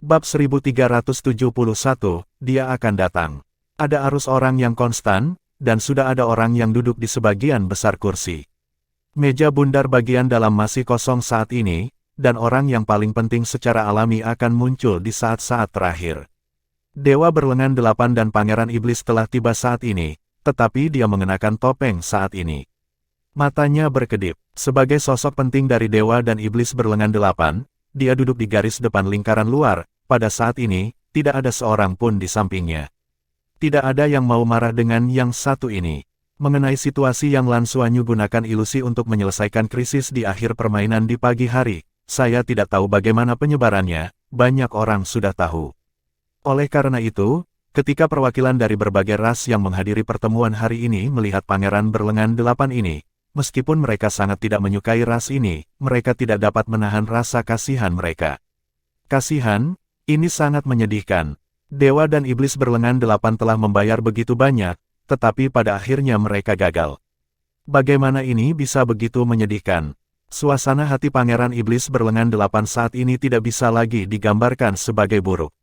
Bab 1371, dia akan datang. Ada arus orang yang konstan, dan sudah ada orang yang duduk di sebagian besar kursi. Meja bundar bagian dalam masih kosong saat ini, dan orang yang paling penting secara alami akan muncul di saat-saat terakhir. Dewa berlengan 8 dan Pangeran Iblis telah tiba saat ini, tetapi dia mengenakan topeng saat ini. Matanya berkedip. Sebagai sosok penting dari Dewa dan Iblis berlengan 8, dia duduk di garis depan lingkaran luar. Pada saat ini, tidak ada seorang pun di sampingnya. Tidak ada yang mau marah dengan yang satu ini. Mengenai situasi yang Lan Xuanyu gunakan ilusi untuk menyelesaikan krisis di akhir permainan di pagi hari, saya tidak tahu bagaimana penyebarannya, banyak orang sudah tahu. Oleh karena itu, ketika perwakilan dari berbagai ras yang menghadiri pertemuan hari ini melihat Pangeran berlengan 8 ini, meskipun mereka sangat tidak menyukai ras ini, mereka tidak dapat menahan rasa kasihan mereka. Kasihan? Ini sangat menyedihkan. Dewa dan Iblis berlengan 8 telah membayar begitu banyak, tetapi pada akhirnya mereka gagal. Bagaimana ini bisa begitu menyedihkan? Suasana hati Pangeran Iblis berlengan 8 saat ini tidak bisa lagi digambarkan sebagai buruk.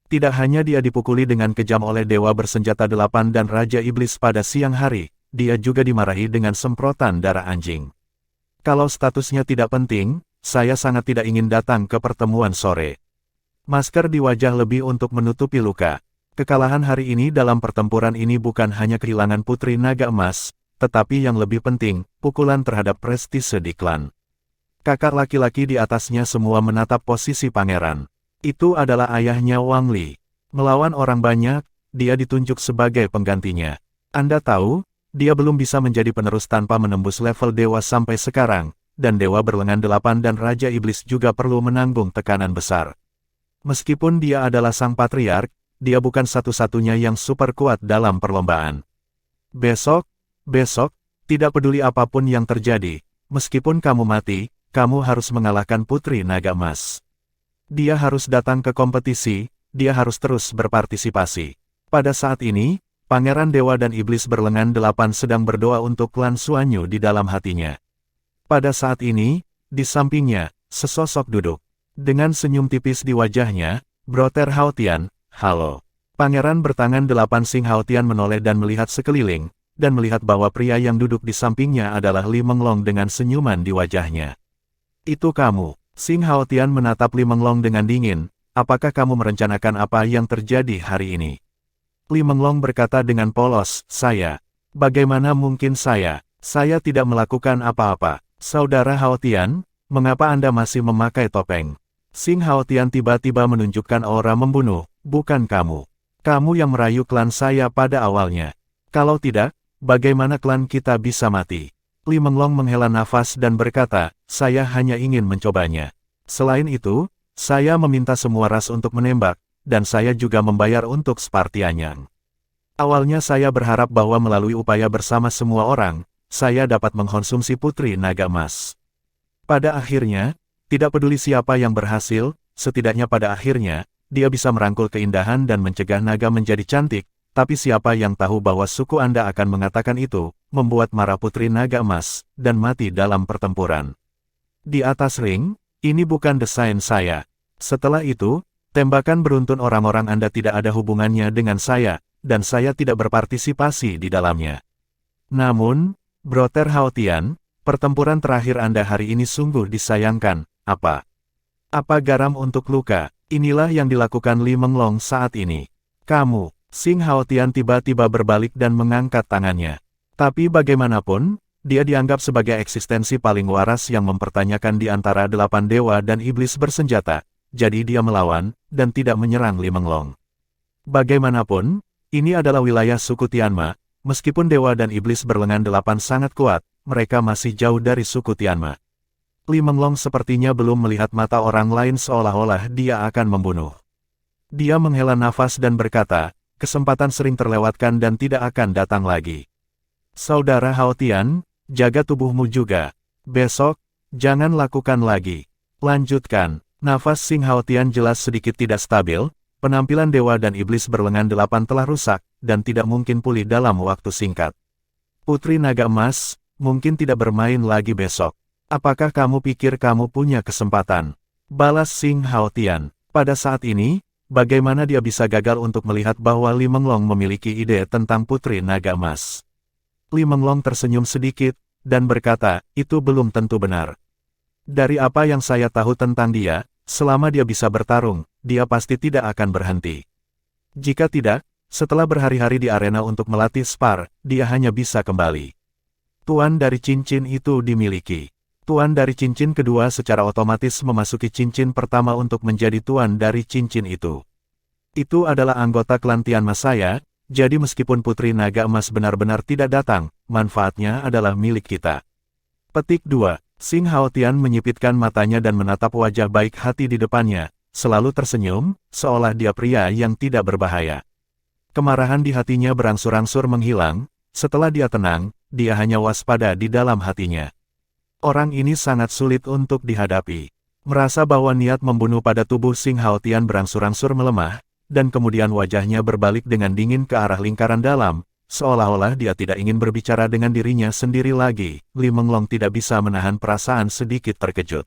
Tidak hanya dia dipukuli dengan kejam oleh Dewa bersenjata 8 dan Raja Iblis pada siang hari, dia juga dimarahi dengan semprotan darah anjing. Kalau statusnya tidak penting, saya sangat tidak ingin datang ke pertemuan sore. Masker di wajah lebih untuk menutupi luka. Kekalahan hari ini dalam pertempuran ini bukan hanya kehilangan Putri Naga Emas, tetapi yang lebih penting, pukulan terhadap prestise di klan. Kakak laki-laki di atasnya semua menatap posisi pangeran. Itu adalah ayahnya Wang Li. Melawan orang banyak, dia ditunjuk sebagai penggantinya. Anda tahu, dia belum bisa menjadi penerus tanpa menembus level dewa sampai sekarang, dan Dewa berlengan 8 dan Raja Iblis juga perlu menanggung tekanan besar. Meskipun dia adalah sang patriark, dia bukan satu-satunya yang super kuat dalam perlombaan. Besok, tidak peduli apapun yang terjadi, meskipun kamu mati, kamu harus mengalahkan Putri Naga Emas. Dia harus datang ke kompetisi, dia harus terus berpartisipasi. Pada saat ini, Pangeran Dewa dan Iblis berlengan 8 sedang berdoa untuk Lan Xuanyu di dalam hatinya. Pada saat ini, di sampingnya, sesosok duduk. Dengan senyum tipis di wajahnya, Brother Haotian, halo. Pangeran bertangan 8 Sing Haotian menoleh dan melihat sekeliling, dan melihat bahwa pria yang duduk di sampingnya adalah Li Menglong dengan senyuman di wajahnya. Itu kamu. Sing Haotian menatap Li Menglong dengan dingin, apakah kamu merencanakan apa yang terjadi hari ini? Li Menglong berkata dengan polos, saya. Bagaimana mungkin saya? Saya tidak melakukan apa-apa. Saudara Haotian, mengapa Anda masih memakai topeng? Sing Haotian tiba-tiba menunjukkan aura membunuh, bukan kamu. Kamu yang merayu klan saya pada awalnya. Kalau tidak, bagaimana klan kita bisa mati? Li Menglong menghela nafas dan berkata, saya hanya ingin mencobanya. Selain itu, saya meminta semua ras untuk menembak, dan saya juga membayar untuk Spartianyang. Awalnya saya berharap bahwa melalui upaya bersama semua orang, saya dapat mengkonsumsi Putri Naga Emas. Pada akhirnya, tidak peduli siapa yang berhasil, setidaknya pada akhirnya, dia bisa merangkul keindahan dan mencegah naga menjadi cantik, tapi siapa yang tahu bahwa suku Anda akan mengatakan itu, membuat marah Putri Naga Emas, dan mati dalam pertempuran. Di atas ring, ini bukan desain saya. Setelah itu, tembakan beruntun orang-orang Anda tidak ada hubungannya dengan saya, dan saya tidak berpartisipasi di dalamnya. Namun, Brother Haotian, pertempuran terakhir Anda hari ini sungguh disayangkan. Apa garam untuk luka? Inilah yang dilakukan Li Menglong saat ini. Kamu, Sing Haotian tiba-tiba berbalik dan mengangkat tangannya. Tapi bagaimanapun, dia dianggap sebagai eksistensi paling waras yang mempertanyakan di antara 8 dewa dan iblis bersenjata, jadi dia melawan, dan tidak menyerang Li Menglong. Bagaimanapun, ini adalah wilayah suku Tianma, meskipun dewa dan iblis berlengan 8 sangat kuat, mereka masih jauh dari suku Tianma. Li Menglong sepertinya belum melihat mata orang lain seolah-olah dia akan membunuh. Dia menghela nafas dan berkata, kesempatan sering terlewatkan dan tidak akan datang lagi. Saudara Haotian, jaga tubuhmu juga. Besok, jangan lakukan lagi. Lanjutkan. Nafas Sing Haotian jelas sedikit tidak stabil, penampilan dewa dan iblis berlengan 8 telah rusak, dan tidak mungkin pulih dalam waktu singkat. Putri Naga Emas, mungkin tidak bermain lagi besok. Apakah kamu pikir kamu punya kesempatan? Balas Sing Haotian. Pada saat ini, bagaimana dia bisa gagal untuk melihat bahwa Li Menglong memiliki ide tentang Putri Naga Emas? Li Menglong tersenyum sedikit, dan berkata, itu belum tentu benar. Dari apa yang saya tahu tentang dia, selama dia bisa bertarung, dia pasti tidak akan berhenti. Jika tidak, setelah berhari-hari di arena untuk melatih spar, dia hanya bisa kembali. Tuan dari cincin itu dimiliki. Tuan dari cincin kedua secara otomatis memasuki cincin pertama untuk menjadi tuan dari cincin itu. Itu adalah anggota klan Tianma saya, jadi meskipun Putri Naga Emas benar-benar tidak datang, manfaatnya adalah milik kita. Petik 2. Xing Haotian menyipitkan matanya dan menatap wajah baik hati di depannya, selalu tersenyum, seolah dia pria yang tidak berbahaya. Kemarahan di hatinya berangsur-angsur menghilang, setelah dia tenang, dia hanya waspada di dalam hatinya. Orang ini sangat sulit untuk dihadapi. Merasa bahwa niat membunuh pada tubuh Xing Haotian berangsur-angsur melemah, dan kemudian wajahnya berbalik dengan dingin ke arah lingkaran dalam, seolah-olah dia tidak ingin berbicara dengan dirinya sendiri lagi. Li Menglong tidak bisa menahan perasaan sedikit terkejut.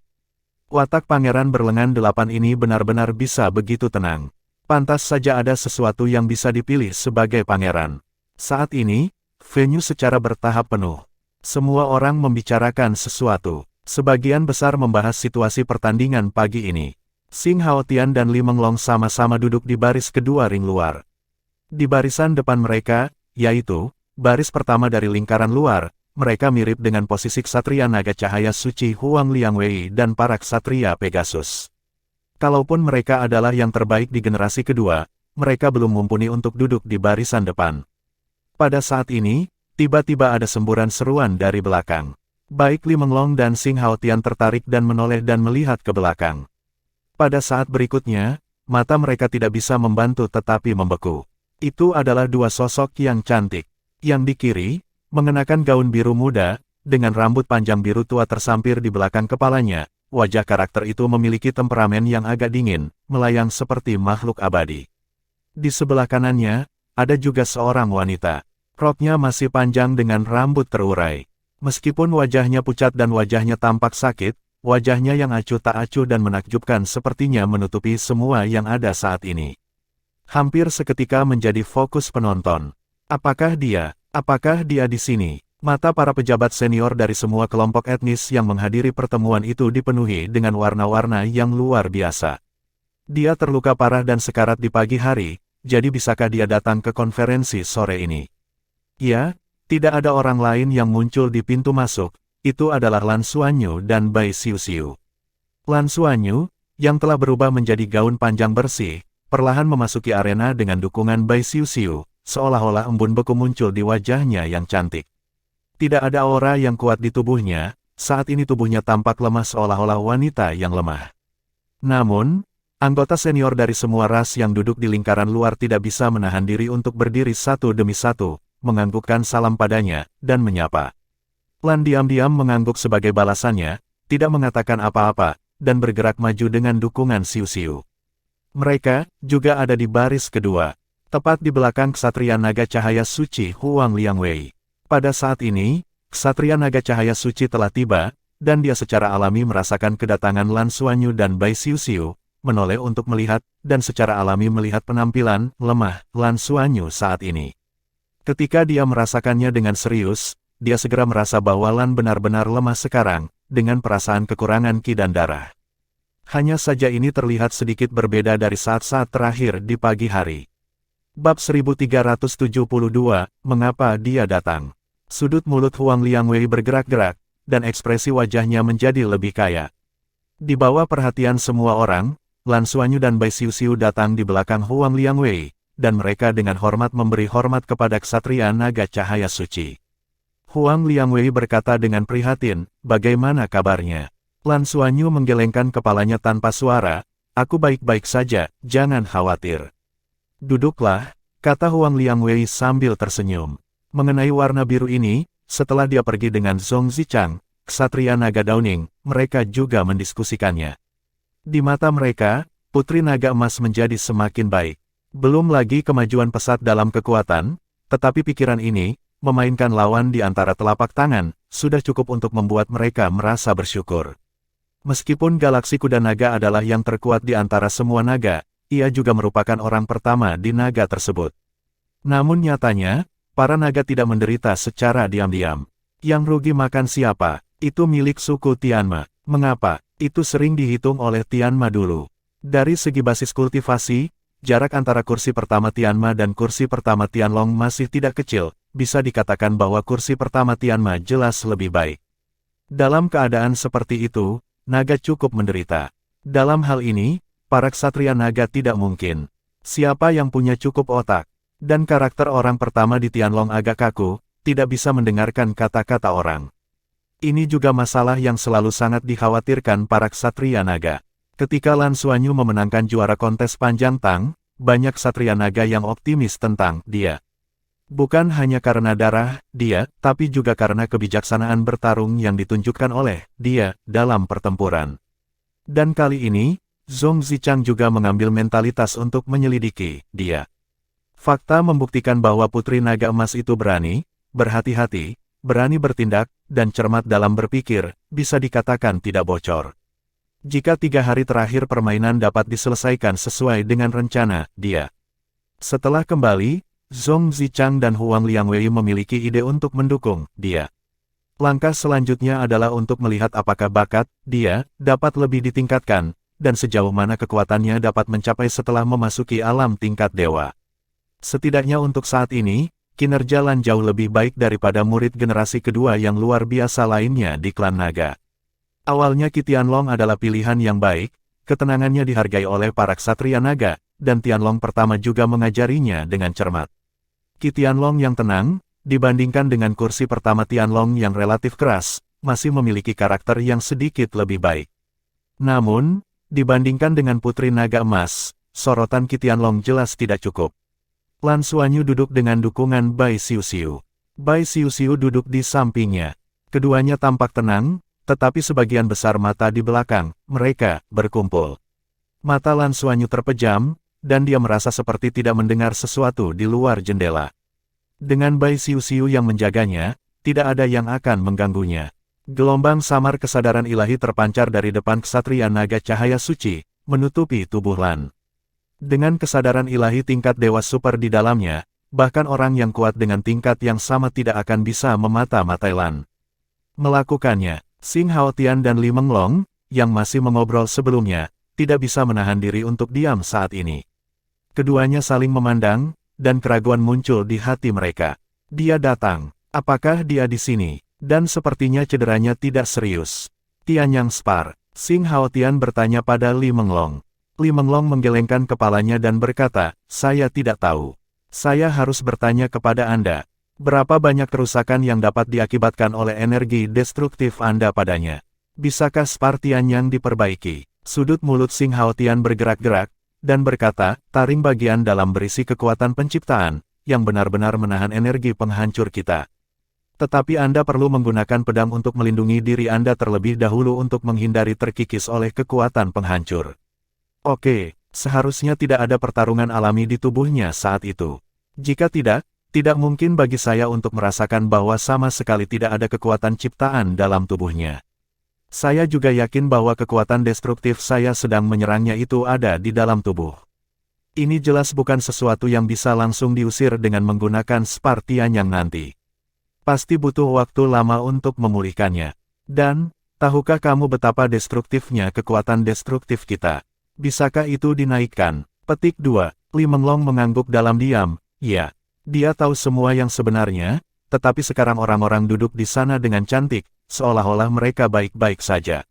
Watak pangeran berlengan 8 ini benar-benar bisa begitu tenang. Pantas saja ada sesuatu yang bisa dipilih sebagai pangeran. Saat ini, venue secara bertahap penuh. Semua orang membicarakan sesuatu. Sebagian besar membahas situasi pertandingan pagi ini. Xing Haotian dan Li Menglong sama-sama duduk di baris kedua ring luar. Di barisan depan mereka, yaitu baris pertama dari lingkaran luar, mereka mirip dengan posisi Ksatria Naga Cahaya Suci Huang Liangwei dan para Ksatria Pegasus. Kalaupun mereka adalah yang terbaik di generasi kedua, mereka belum mumpuni untuk duduk di barisan depan. Pada saat ini, tiba-tiba ada semburan seruan dari belakang. Baik Li Menglong dan Xing Haotian tertarik dan menoleh dan melihat ke belakang. Pada saat berikutnya, mata mereka tidak bisa membantu tetapi membeku. Itu adalah dua sosok yang cantik. Yang di kiri, mengenakan gaun biru muda, dengan rambut panjang biru tua tersampir di belakang kepalanya, wajah karakter itu memiliki temperamen yang agak dingin, melayang seperti makhluk abadi. Di sebelah kanannya, ada juga seorang wanita. Roknya masih panjang dengan rambut terurai. Meskipun wajahnya pucat dan wajahnya tampak sakit, wajahnya yang acuh tak acuh dan menakjubkan sepertinya menutupi semua yang ada saat ini. Hampir seketika menjadi fokus penonton. Apakah dia di sini? Mata para pejabat senior dari semua kelompok etnis yang menghadiri pertemuan itu dipenuhi dengan warna-warna yang luar biasa. Dia terluka parah dan sekarat di pagi hari, jadi bisakah dia datang ke konferensi sore ini? Ya, tidak ada orang lain yang muncul di pintu masuk, itu adalah Lan Xuanyu dan Bai Xiuxiu. Lan Xuanyu, yang telah berubah menjadi gaun panjang bersih, perlahan memasuki arena dengan dukungan Bai Xiuxiu, seolah-olah embun beku muncul di wajahnya yang cantik. Tidak ada aura yang kuat di tubuhnya, saat ini tubuhnya tampak lemah seolah-olah wanita yang lemah. Namun, anggota senior dari semua ras yang duduk di lingkaran luar tidak bisa menahan diri untuk berdiri satu demi satu, menganggukkan salam padanya, dan menyapa. Lan diam-diam mengangguk sebagai balasannya, tidak mengatakan apa-apa, dan bergerak maju dengan dukungan Xiuxiu. Mereka juga ada di baris kedua, tepat di belakang Ksatria Naga Cahaya Suci Huang Liangwei. Pada saat ini, Ksatria Naga Cahaya Suci telah tiba, dan dia secara alami merasakan kedatangan Lan Xuanyu dan Bai Xiuxiu, menoleh untuk melihat, dan secara alami melihat penampilan lemah Lan Xuanyu saat ini. Ketika dia merasakannya dengan serius, dia segera merasa bahwa Lan benar-benar lemah sekarang, dengan perasaan kekurangan ki dan darah. Hanya saja ini terlihat sedikit berbeda dari saat-saat terakhir di pagi hari. Bab 1372, Mengapa Dia Datang? Sudut mulut Huang Liangwei bergerak-gerak, dan ekspresi wajahnya menjadi lebih kaya. Di bawah perhatian semua orang, Lan Xuanyu dan Bai Xiuxiu datang di belakang Huang Liangwei, dan mereka dengan hormat memberi hormat kepada Ksatria Naga Cahaya Suci. Huang Liangwei berkata dengan prihatin, bagaimana kabarnya? Lan Xuanyu menggelengkan kepalanya tanpa suara, aku baik-baik saja, jangan khawatir. Duduklah, kata Huang Liangwei sambil tersenyum. Mengenai warna biru ini, setelah dia pergi dengan Zhong Zichang, Ksatria Naga Downing, mereka juga mendiskusikannya. Di mata mereka, Putri Naga Emas menjadi semakin baik. Belum lagi kemajuan pesat dalam kekuatan, tetapi pikiran ini, memainkan lawan di antara telapak tangan, sudah cukup untuk membuat mereka merasa bersyukur. Meskipun galaksi kuda naga adalah yang terkuat di antara semua naga, ia juga merupakan orang pertama di naga tersebut. Namun nyatanya, para naga tidak menderita secara diam-diam. Yang rugi makan siapa? Itu milik suku Tianma. Mengapa? Itu sering dihitung oleh Tianma dulu. Dari segi basis kultivasi, jarak antara kursi pertama Tianma dan kursi pertama Tianlong masih tidak kecil, bisa dikatakan bahwa kursi pertama Tianma jelas lebih baik. Dalam keadaan seperti itu, naga cukup menderita. Dalam hal ini, para ksatria naga tidak mungkin. Siapa yang punya cukup otak, dan karakter orang pertama di Tianlong agak kaku, tidak bisa mendengarkan kata-kata orang. Ini juga masalah yang selalu sangat dikhawatirkan para ksatria naga. Ketika Lan Xuanyu memenangkan juara kontes panjang tang, banyak ksatria naga yang optimis tentang dia. Bukan hanya karena darah dia, tapi juga karena kebijaksanaan bertarung yang ditunjukkan oleh dia dalam pertempuran. Dan kali ini, Zhong Zichang juga mengambil mentalitas untuk menyelidiki dia. Fakta membuktikan bahwa Putri Naga Emas itu berani, berhati-hati, berani bertindak, dan cermat dalam berpikir, bisa dikatakan tidak bocor. Jika 3 hari terakhir permainan dapat diselesaikan sesuai dengan rencana dia. Setelah kembali, Zhong Zichang dan Huang Liangwei memiliki ide untuk mendukung dia. Langkah selanjutnya adalah untuk melihat apakah bakat dia dapat lebih ditingkatkan, dan sejauh mana kekuatannya dapat mencapai setelah memasuki alam tingkat dewa. Setidaknya untuk saat ini, kinerja Lan jauh lebih baik daripada murid generasi kedua yang luar biasa lainnya di klan naga. Awalnya Qi Tianlong adalah pilihan yang baik, ketenangannya dihargai oleh para ksatria naga, dan Tianlong pertama juga mengajarinya dengan cermat. Qi Tianlong yang tenang, dibandingkan dengan kursi pertama Tianlong yang relatif keras, masih memiliki karakter yang sedikit lebih baik. Namun, dibandingkan dengan Putri Naga Emas, sorotan Qi Tianlong jelas tidak cukup. Lan Xuanyu duduk dengan dukungan Bai Xiuxiu. Bai Xiuxiu duduk di sampingnya. Keduanya tampak tenang, tetapi sebagian besar mata di belakang mereka berkumpul. Mata Lan Xuanyu terpejam, dan dia merasa seperti tidak mendengar sesuatu di luar jendela. Dengan Bai Xiuxiu yang menjaganya, tidak ada yang akan mengganggunya. Gelombang samar kesadaran ilahi terpancar dari depan ksatria naga cahaya suci, menutupi tubuh Lan. Dengan kesadaran ilahi tingkat dewa super di dalamnya, bahkan orang yang kuat dengan tingkat yang sama tidak akan bisa memata-matai Lan. Melakukannya, Xing Haotian dan Li Menglong, yang masih mengobrol sebelumnya, tidak bisa menahan diri untuk diam saat ini. Keduanya saling memandang, dan keraguan muncul di hati mereka. Dia datang. Apakah dia di sini? Dan sepertinya cederanya tidak serius. Tianyang Spar. Xing Haotian bertanya pada Li Menglong. Li Menglong menggelengkan kepalanya dan berkata, saya tidak tahu. Saya harus bertanya kepada Anda. Berapa banyak kerusakan yang dapat diakibatkan oleh energi destruktif Anda padanya? Bisakah Spar Tianyang diperbaiki? Sudut mulut Xing Haotian bergerak-gerak, dan berkata, taring bagian dalam berisi kekuatan penciptaan, yang benar-benar menahan energi penghancur kita. Tetapi Anda perlu menggunakan pedang untuk melindungi diri Anda terlebih dahulu untuk menghindari terkikis oleh kekuatan penghancur. Oke, seharusnya tidak ada pertarungan alami di tubuhnya saat itu. Jika tidak mungkin bagi saya untuk merasakan bahwa sama sekali tidak ada kekuatan ciptaan dalam tubuhnya. Saya juga yakin bahwa kekuatan destruktif saya sedang menyerangnya itu ada di dalam tubuh. Ini jelas bukan sesuatu yang bisa langsung diusir dengan menggunakan Spar Tianyang nanti. Pasti butuh waktu lama untuk memulihkannya. Dan, tahukah kamu betapa destruktifnya kekuatan destruktif kita? Bisakah itu dinaikkan? Petik 2. Li Menglong mengangguk dalam diam. Ya, dia tahu semua yang sebenarnya, tetapi sekarang orang-orang duduk di sana dengan cantik, seolah-olah mereka baik-baik saja.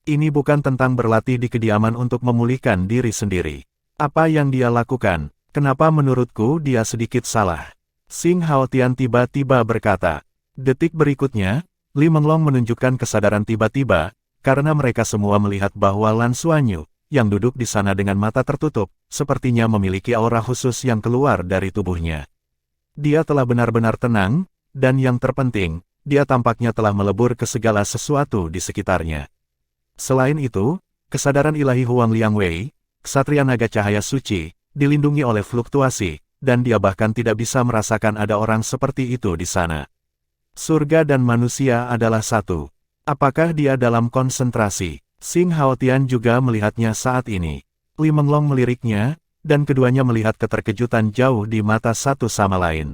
Ini bukan tentang berlatih di kediaman untuk memulihkan diri sendiri. Apa yang dia lakukan? Kenapa menurutku dia sedikit salah? Xing Haotian tiba-tiba berkata. Detik berikutnya, Li Menglong menunjukkan kesadaran tiba-tiba, karena mereka semua melihat bahwa Lan Xuanyu, yang duduk di sana dengan mata tertutup, sepertinya memiliki aura khusus yang keluar dari tubuhnya. Dia telah benar-benar tenang, dan yang terpenting, dia tampaknya telah melebur ke segala sesuatu di sekitarnya. Selain itu, kesadaran ilahi Huang Liangwei, ksatria naga cahaya suci, dilindungi oleh fluktuasi, dan dia bahkan tidak bisa merasakan ada orang seperti itu di sana. Surga dan manusia adalah satu. Apakah dia dalam konsentrasi? Xing Haotian juga melihatnya saat ini. Li Menglong meliriknya, dan keduanya melihat keterkejutan jauh di mata satu sama lain.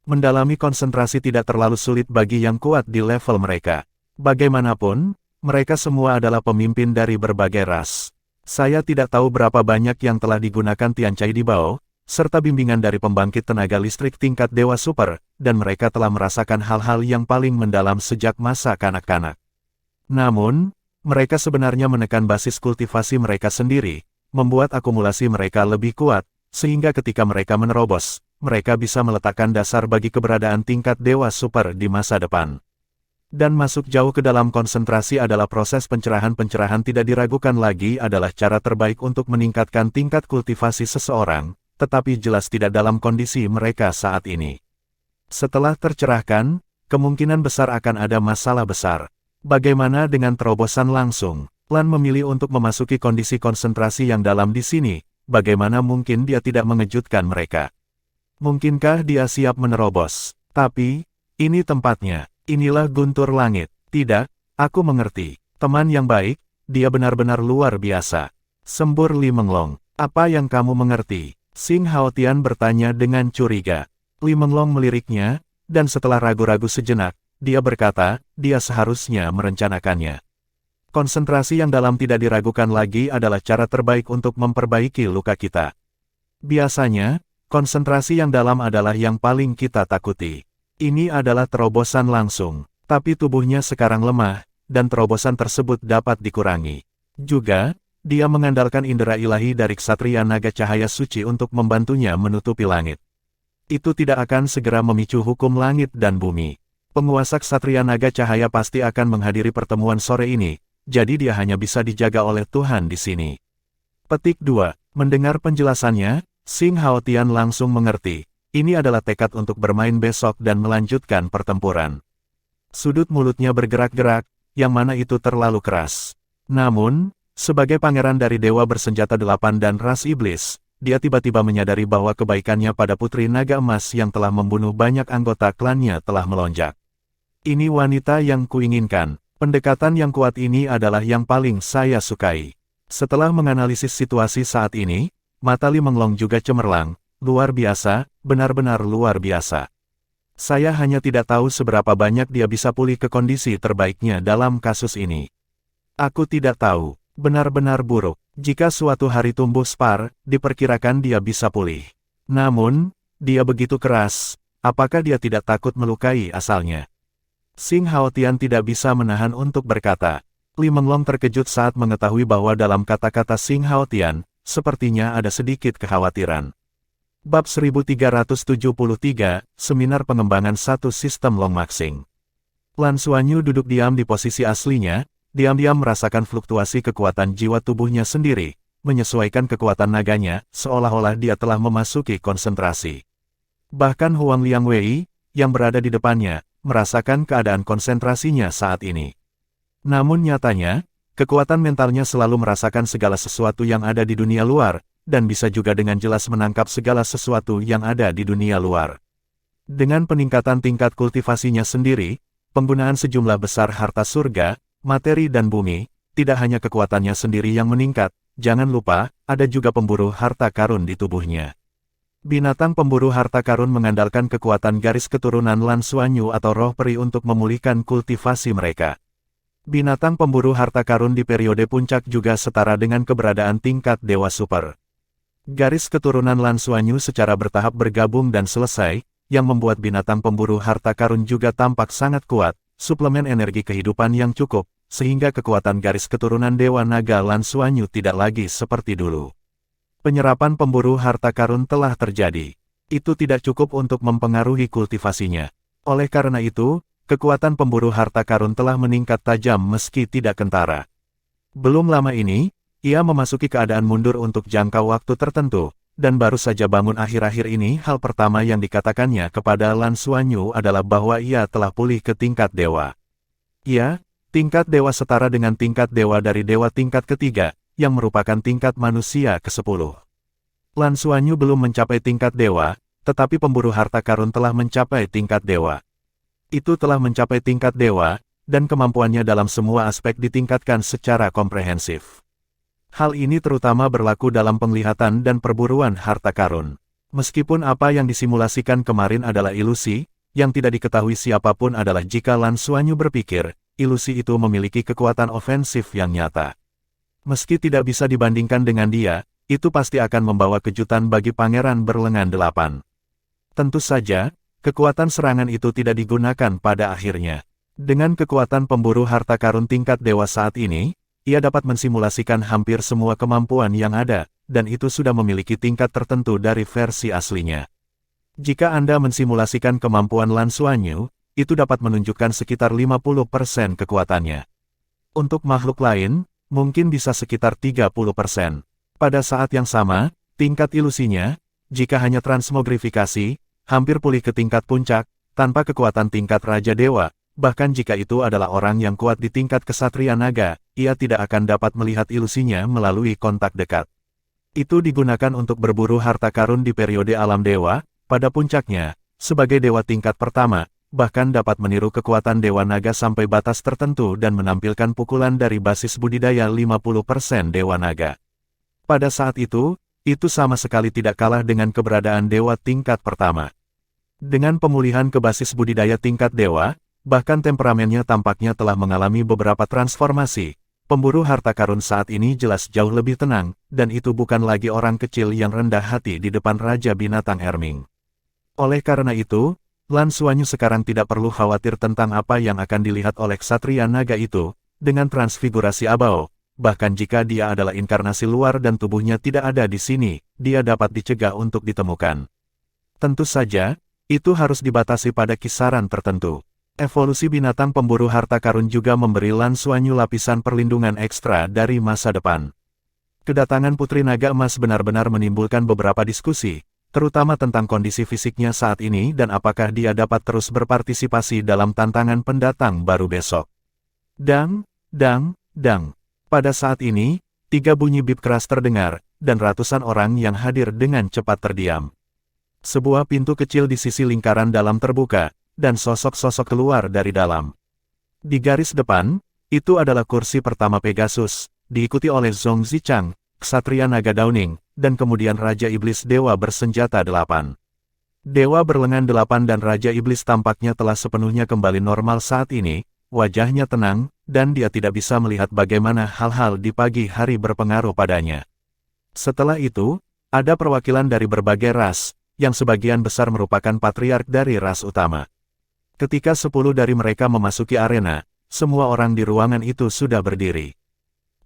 Mendalami konsentrasi tidak terlalu sulit bagi yang kuat di level mereka. Bagaimanapun, mereka semua adalah pemimpin dari berbagai ras. Saya tidak tahu berapa banyak yang telah digunakan Tianchai di Bao, serta bimbingan dari pembangkit tenaga listrik tingkat Dewa Super, dan mereka telah merasakan hal-hal yang paling mendalam sejak masa kanak-kanak. Namun, mereka sebenarnya menekan basis kultivasi mereka sendiri, membuat akumulasi mereka lebih kuat, sehingga ketika mereka menerobos, mereka bisa meletakkan dasar bagi keberadaan tingkat Dewa Super di masa depan. Dan masuk jauh ke dalam konsentrasi adalah proses pencerahan-pencerahan tidak diragukan lagi adalah cara terbaik untuk meningkatkan tingkat kultivasi seseorang, tetapi jelas tidak dalam kondisi mereka saat ini. Setelah tercerahkan, kemungkinan besar akan ada masalah besar. Bagaimana dengan terobosan langsung? Lan memilih untuk memasuki kondisi konsentrasi yang dalam di sini, bagaimana mungkin dia tidak mengejutkan mereka? Mungkinkah dia siap menerobos? Tapi, ini tempatnya, inilah guntur langit. Tidak, aku mengerti. Teman yang baik, dia benar-benar luar biasa. Sembur Li Menglong. Apa yang kamu mengerti? Xing Haotian bertanya dengan curiga. Li Menglong meliriknya, dan setelah ragu-ragu sejenak, dia berkata, dia seharusnya merencanakannya. Konsentrasi yang dalam tidak diragukan lagi adalah cara terbaik untuk memperbaiki luka kita. Biasanya, konsentrasi yang dalam adalah yang paling kita takuti. Ini adalah terobosan langsung, tapi tubuhnya sekarang lemah, dan terobosan tersebut dapat dikurangi. Juga, dia mengandalkan indera ilahi dari Ksatria Naga Cahaya Suci untuk membantunya menutupi langit. Itu tidak akan segera memicu hukum langit dan bumi. Penguasa Ksatria Naga Cahaya pasti akan menghadiri pertemuan sore ini, jadi dia hanya bisa dijaga oleh Tuhan di sini. Petik 2. Mendengar penjelasannya, Xing Haotian langsung mengerti. Ini adalah tekad untuk bermain besok dan melanjutkan pertempuran. Sudut mulutnya bergerak-gerak, yang mana itu terlalu keras. Namun, sebagai pangeran dari Dewa Bersenjata 8 dan ras iblis, dia tiba-tiba menyadari bahwa kebaikannya pada Putri Naga Emas yang telah membunuh banyak anggota klannya telah melonjak. Ini wanita yang kuinginkan. Pendekatan yang kuat ini adalah yang paling saya sukai. Setelah menganalisis situasi saat ini, mata Li Menglong juga cemerlang. Luar biasa, benar-benar luar biasa. Saya hanya tidak tahu seberapa banyak dia bisa pulih ke kondisi terbaiknya dalam kasus ini. Aku tidak tahu, benar-benar buruk. Jika suatu hari tumbuh spar, diperkirakan dia bisa pulih. Namun, dia begitu keras, apakah dia tidak takut melukai asalnya? Xing Haotian tidak bisa menahan untuk berkata. Li Menglong terkejut saat mengetahui bahwa dalam kata-kata Xing Haotian, sepertinya ada sedikit kekhawatiran. Bab 1373, Seminar Pengembangan Satu Sistem Long Maxing. Lan Xuanyu duduk diam di posisi aslinya, diam-diam merasakan fluktuasi kekuatan jiwa tubuhnya sendiri, menyesuaikan kekuatan naganya, seolah-olah dia telah memasuki konsentrasi. Bahkan Huang Liangwei, yang berada di depannya, merasakan keadaan konsentrasinya saat ini. Namun nyatanya, kekuatan mentalnya selalu merasakan segala sesuatu yang ada di dunia luar, dan bisa juga dengan jelas menangkap segala sesuatu yang ada di dunia luar. Dengan peningkatan tingkat kultivasinya sendiri, penggunaan sejumlah besar harta surga, materi dan bumi, tidak hanya kekuatannya sendiri yang meningkat, jangan lupa, ada juga pemburu harta karun di tubuhnya. Binatang pemburu harta karun mengandalkan kekuatan garis keturunan Lan Xuanyu atau roh peri untuk memulihkan kultivasi mereka. Binatang pemburu harta karun di periode puncak juga setara dengan keberadaan tingkat Dewa Super. Garis keturunan Lan Xuanyu secara bertahap bergabung dan selesai, yang membuat binatang pemburu harta karun juga tampak sangat kuat, suplemen energi kehidupan yang cukup, sehingga kekuatan garis keturunan Dewa Naga Lan Xuanyu tidak lagi seperti dulu. Penyerapan pemburu harta karun telah terjadi. Itu tidak cukup untuk mempengaruhi kultivasinya. Oleh karena itu, kekuatan pemburu harta karun telah meningkat tajam meski tidak kentara. Belum lama ini, ia memasuki keadaan mundur untuk jangka waktu tertentu, dan baru saja bangun akhir-akhir ini hal pertama yang dikatakannya kepada Lan Xuanyu adalah bahwa ia telah pulih ke tingkat dewa. Ya, tingkat dewa setara dengan tingkat dewa dari dewa tingkat ketiga, yang merupakan tingkat manusia ke-10. Lan Xuanyu belum mencapai tingkat dewa, tetapi pemburu harta karun telah mencapai tingkat dewa. Itu telah mencapai tingkat dewa, dan kemampuannya dalam semua aspek ditingkatkan secara komprehensif. Hal ini terutama berlaku dalam penglihatan dan perburuan harta karun. Meskipun apa yang disimulasikan kemarin adalah ilusi, yang tidak diketahui siapapun adalah jika Lan Xuanyu berpikir, ilusi itu memiliki kekuatan ofensif yang nyata. Meski tidak bisa dibandingkan dengan dia, itu pasti akan membawa kejutan bagi Pangeran Berlengan Delapan. Tentu saja, kekuatan serangan itu tidak digunakan pada akhirnya. Dengan kekuatan pemburu harta karun tingkat dewa saat ini, ia dapat mensimulasikan hampir semua kemampuan yang ada, dan itu sudah memiliki tingkat tertentu dari versi aslinya. Jika Anda mensimulasikan kemampuan Lan Xuanyu, itu dapat menunjukkan sekitar 50% kekuatannya. Untuk makhluk lain, mungkin bisa sekitar 30%. Pada saat yang sama, tingkat ilusinya, jika hanya transmogrifikasi, hampir pulih ke tingkat puncak, tanpa kekuatan tingkat Raja Dewa. Bahkan jika itu adalah orang yang kuat di tingkat Kesatria Naga, ia tidak akan dapat melihat ilusinya melalui kontak dekat. Itu digunakan untuk berburu harta karun di periode alam dewa, pada puncaknya, sebagai dewa tingkat pertama, bahkan dapat meniru kekuatan Dewa Naga sampai batas tertentu dan menampilkan pukulan dari basis budidaya 50% Dewa Naga. Pada saat itu sama sekali tidak kalah dengan keberadaan dewa tingkat pertama. Dengan pemulihan ke basis budidaya tingkat dewa, bahkan temperamennya tampaknya telah mengalami beberapa transformasi. Pemburu harta karun saat ini jelas jauh lebih tenang, dan itu bukan lagi orang kecil yang rendah hati di depan Raja Binatang Erming. Oleh karena itu, Lan Xuanyu sekarang tidak perlu khawatir tentang apa yang akan dilihat oleh Ksatria Naga itu, dengan transfigurasi abau. Bahkan jika dia adalah inkarnasi luar dan tubuhnya tidak ada di sini, dia dapat dicegah untuk ditemukan. Tentu saja, itu harus dibatasi pada kisaran tertentu. Evolusi binatang pemburu harta karun juga memberi Lan Xuanyu lapisan perlindungan ekstra dari masa depan. Kedatangan Putri Naga Emas benar-benar menimbulkan beberapa diskusi, terutama tentang kondisi fisiknya saat ini dan apakah dia dapat terus berpartisipasi dalam tantangan pendatang baru besok. Dang, dang, dang. Pada saat ini, 3 bunyi bip keras terdengar, dan ratusan orang yang hadir dengan cepat terdiam. Sebuah pintu kecil di sisi lingkaran dalam terbuka, dan sosok-sosok keluar dari dalam. Di garis depan, itu adalah kursi pertama Pegasus, diikuti oleh Zhong Zichang, Ksatria Naga Downing, dan kemudian Raja Iblis Dewa Bersenjata 8. Dewa Berlengan 8 dan Raja Iblis tampaknya telah sepenuhnya kembali normal saat ini, wajahnya tenang, dan dia tidak bisa melihat bagaimana hal-hal di pagi hari berpengaruh padanya. Setelah itu, ada perwakilan dari berbagai ras, yang sebagian besar merupakan patriark dari ras utama. Ketika 10 dari mereka memasuki arena, semua orang di ruangan itu sudah berdiri.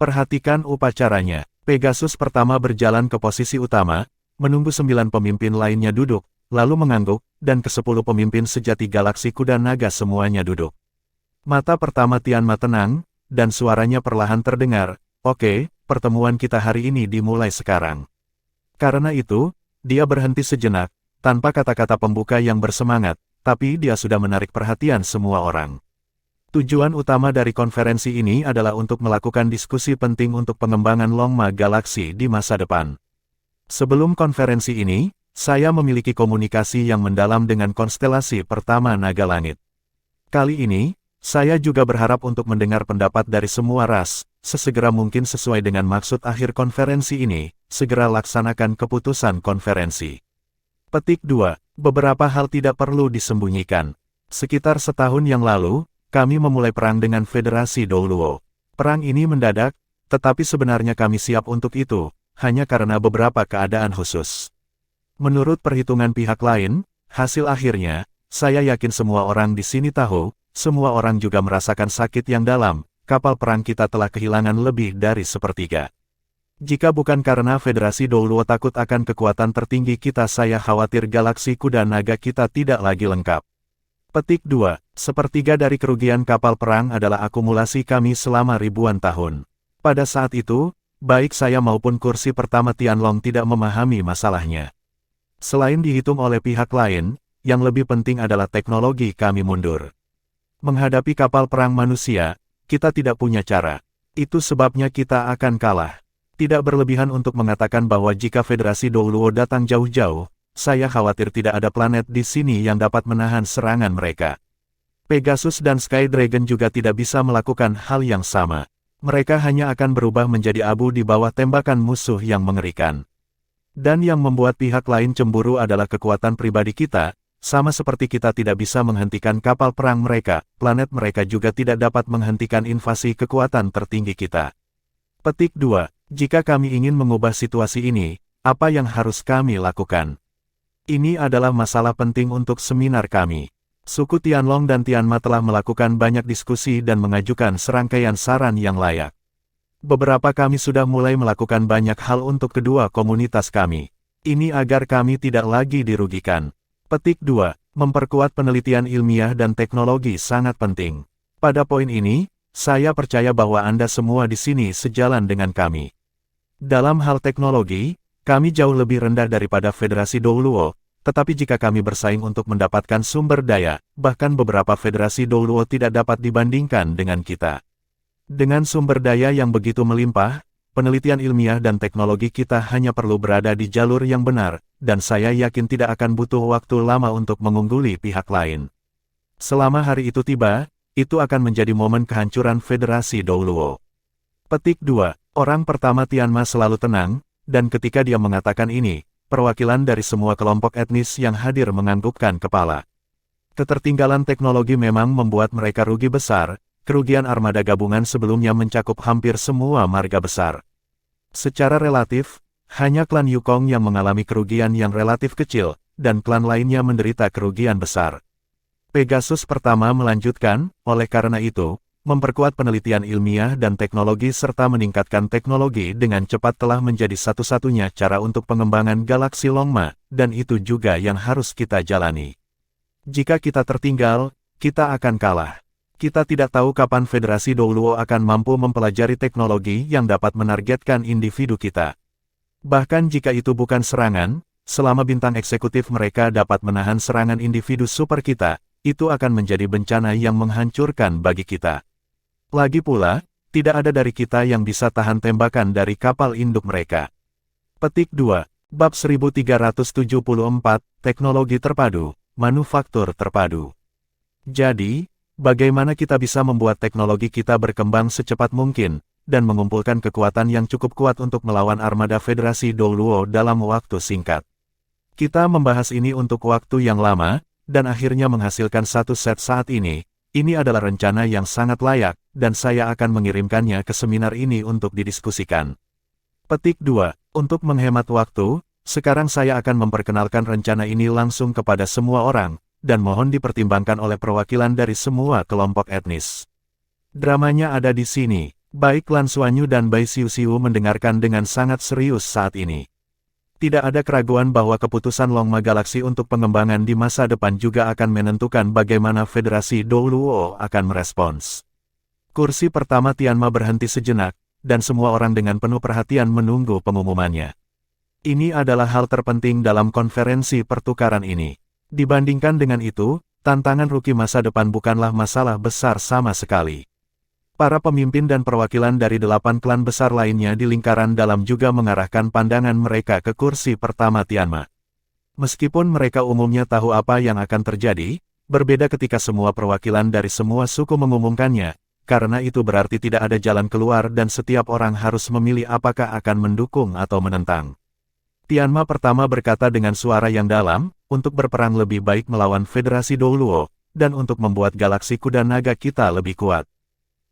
Perhatikan upacaranya. Pegasus pertama berjalan ke posisi utama, menunggu 9 pemimpin lainnya duduk, lalu mengangguk, dan ke-10 pemimpin sejati galaksi kuda naga semuanya duduk. Mata pertama Tianma tenang, dan suaranya perlahan terdengar, "Oke, pertemuan kita hari ini dimulai sekarang." Karena itu, dia berhenti sejenak, tanpa kata-kata pembuka yang bersemangat, tapi dia sudah menarik perhatian semua orang. Tujuan utama dari konferensi ini adalah untuk melakukan diskusi penting untuk pengembangan Longma Galaksi di masa depan. Sebelum konferensi ini, saya memiliki komunikasi yang mendalam dengan konstelasi pertama Naga Langit. Kali ini, saya juga berharap untuk mendengar pendapat dari semua ras, sesegera mungkin sesuai dengan maksud akhir konferensi ini, segera laksanakan keputusan konferensi. Petik 2. Beberapa hal tidak perlu disembunyikan. Sekitar setahun yang lalu, kami memulai perang dengan Federasi Douluo. Perang ini mendadak, tetapi sebenarnya kami siap untuk itu, hanya karena beberapa keadaan khusus. Menurut perhitungan pihak lain, hasil akhirnya, saya yakin semua orang di sini tahu, semua orang juga merasakan sakit yang dalam, kapal perang kita telah kehilangan lebih dari sepertiga. Jika bukan karena Federasi Douluo takut akan kekuatan tertinggi kita, saya khawatir galaksi kuda naga kita tidak lagi lengkap. Petik 2. Sepertiga dari kerugian kapal perang adalah akumulasi kami selama ribuan tahun. Pada saat itu, baik saya maupun kursi pertama Tianlong tidak memahami masalahnya. Selain dihitung oleh pihak lain, yang lebih penting adalah teknologi kami mundur. Menghadapi kapal perang manusia, kita tidak punya cara. Itu sebabnya kita akan kalah. Tidak berlebihan untuk mengatakan bahwa jika Federasi Douluo datang jauh-jauh, saya khawatir tidak ada planet di sini yang dapat menahan serangan mereka. Pegasus dan Sky Dragon juga tidak bisa melakukan hal yang sama. Mereka hanya akan berubah menjadi abu di bawah tembakan musuh yang mengerikan. Dan yang membuat pihak lain cemburu adalah kekuatan pribadi kita, sama seperti kita tidak bisa menghentikan kapal perang mereka, planet mereka juga tidak dapat menghentikan invasi kekuatan tertinggi kita. Petik 2. Jika kami ingin mengubah situasi ini, apa yang harus kami lakukan? Ini adalah masalah penting untuk seminar kami. Suku Tianlong dan Tianma telah melakukan banyak diskusi dan mengajukan serangkaian saran yang layak. Beberapa kami sudah mulai melakukan banyak hal untuk kedua komunitas kami. Ini agar kami tidak lagi dirugikan. Petik 2. Memperkuat penelitian ilmiah dan teknologi sangat penting. Pada poin ini, saya percaya bahwa Anda semua di sini sejalan dengan kami. Dalam hal teknologi, kami jauh lebih rendah daripada Federasi Douluo, tetapi jika kami bersaing untuk mendapatkan sumber daya, bahkan beberapa Federasi Douluo tidak dapat dibandingkan dengan kita. Dengan sumber daya yang begitu melimpah, penelitian ilmiah dan teknologi kita hanya perlu berada di jalur yang benar, dan saya yakin tidak akan butuh waktu lama untuk mengungguli pihak lain. Selama hari itu tiba, itu akan menjadi momen kehancuran Federasi Douluo. Petik 2. Orang pertama Tianma selalu tenang, dan ketika dia mengatakan ini, perwakilan dari semua kelompok etnis yang hadir menganggukkan kepala. Ketertinggalan teknologi memang membuat mereka rugi besar, kerugian armada gabungan sebelumnya mencakup hampir semua marga besar. Secara relatif, hanya klan Yukong yang mengalami kerugian yang relatif kecil, dan klan lainnya menderita kerugian besar. Pegasus pertama melanjutkan, oleh karena itu, memperkuat penelitian ilmiah dan teknologi serta meningkatkan teknologi dengan cepat telah menjadi satu-satunya cara untuk pengembangan galaksi Longma, dan itu juga yang harus kita jalani. Jika kita tertinggal, kita akan kalah. Kita tidak tahu kapan Federasi Douluo akan mampu mempelajari teknologi yang dapat menargetkan individu kita. Bahkan jika itu bukan serangan, selama bintang eksekutif mereka dapat menahan serangan individu super kita, itu akan menjadi bencana yang menghancurkan bagi kita. Lagi pula, tidak ada dari kita yang bisa tahan tembakan dari kapal induk mereka. Petik 2. Bab 1374, Teknologi Terpadu, Manufaktur Terpadu. Jadi, bagaimana kita bisa membuat teknologi kita berkembang secepat mungkin, dan mengumpulkan kekuatan yang cukup kuat untuk melawan armada Federasi Douluo dalam waktu singkat. Kita membahas ini untuk waktu yang lama, dan akhirnya menghasilkan satu set saat ini. Ini adalah rencana yang sangat layak, dan saya akan mengirimkannya ke seminar ini untuk didiskusikan. Petik 2. Untuk menghemat waktu, sekarang saya akan memperkenalkan rencana ini langsung kepada semua orang, dan mohon dipertimbangkan oleh perwakilan dari semua kelompok etnis. Dramanya ada di sini. Baik Lan Xuanyu dan Bai Xiuxiu mendengarkan dengan sangat serius saat ini. Tidak ada keraguan bahwa keputusan Longma Galaksi untuk pengembangan di masa depan juga akan menentukan bagaimana Federasi Douluo akan merespons. Kursi pertama Tianma berhenti sejenak, dan semua orang dengan penuh perhatian menunggu pengumumannya. Ini adalah hal terpenting dalam konferensi pertukaran ini. Dibandingkan dengan itu, tantangan rookie masa depan bukanlah masalah besar sama sekali. Para pemimpin dan perwakilan dari 8 klan besar lainnya di lingkaran dalam juga mengarahkan pandangan mereka ke kursi pertama Tianma. Meskipun mereka umumnya tahu apa yang akan terjadi, berbeda ketika semua perwakilan dari semua suku mengumumkannya, karena itu berarti tidak ada jalan keluar dan setiap orang harus memilih apakah akan mendukung atau menentang. Tianma pertama berkata dengan suara yang dalam, untuk berperang lebih baik melawan Federasi Douluo, dan untuk membuat galaksi kuda naga kita lebih kuat.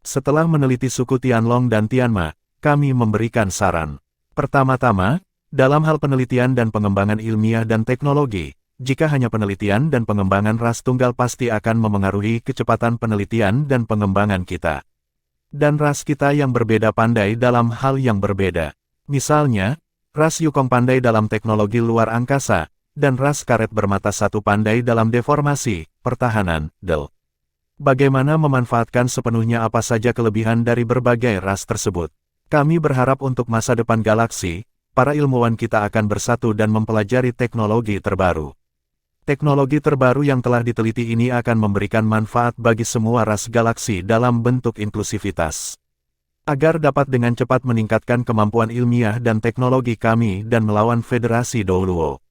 Setelah meneliti suku Tianlong dan Tianma, kami memberikan saran. Pertama-tama, dalam hal penelitian dan pengembangan ilmiah dan teknologi, jika hanya penelitian dan pengembangan ras tunggal pasti akan memengaruhi kecepatan penelitian dan pengembangan kita. Dan ras kita yang berbeda pandai dalam hal yang berbeda. Misalnya, ras Yukong pandai dalam teknologi luar angkasa, dan ras karet bermata satu pandai dalam deformasi, pertahanan, del. Bagaimana memanfaatkan sepenuhnya apa saja kelebihan dari berbagai ras tersebut. Kami berharap untuk masa depan galaksi, para ilmuwan kita akan bersatu dan mempelajari teknologi terbaru. Teknologi terbaru yang telah diteliti ini akan memberikan manfaat bagi semua ras galaksi dalam bentuk inklusivitas. Agar dapat dengan cepat meningkatkan kemampuan ilmiah dan teknologi kami dan melawan Federasi Douluo.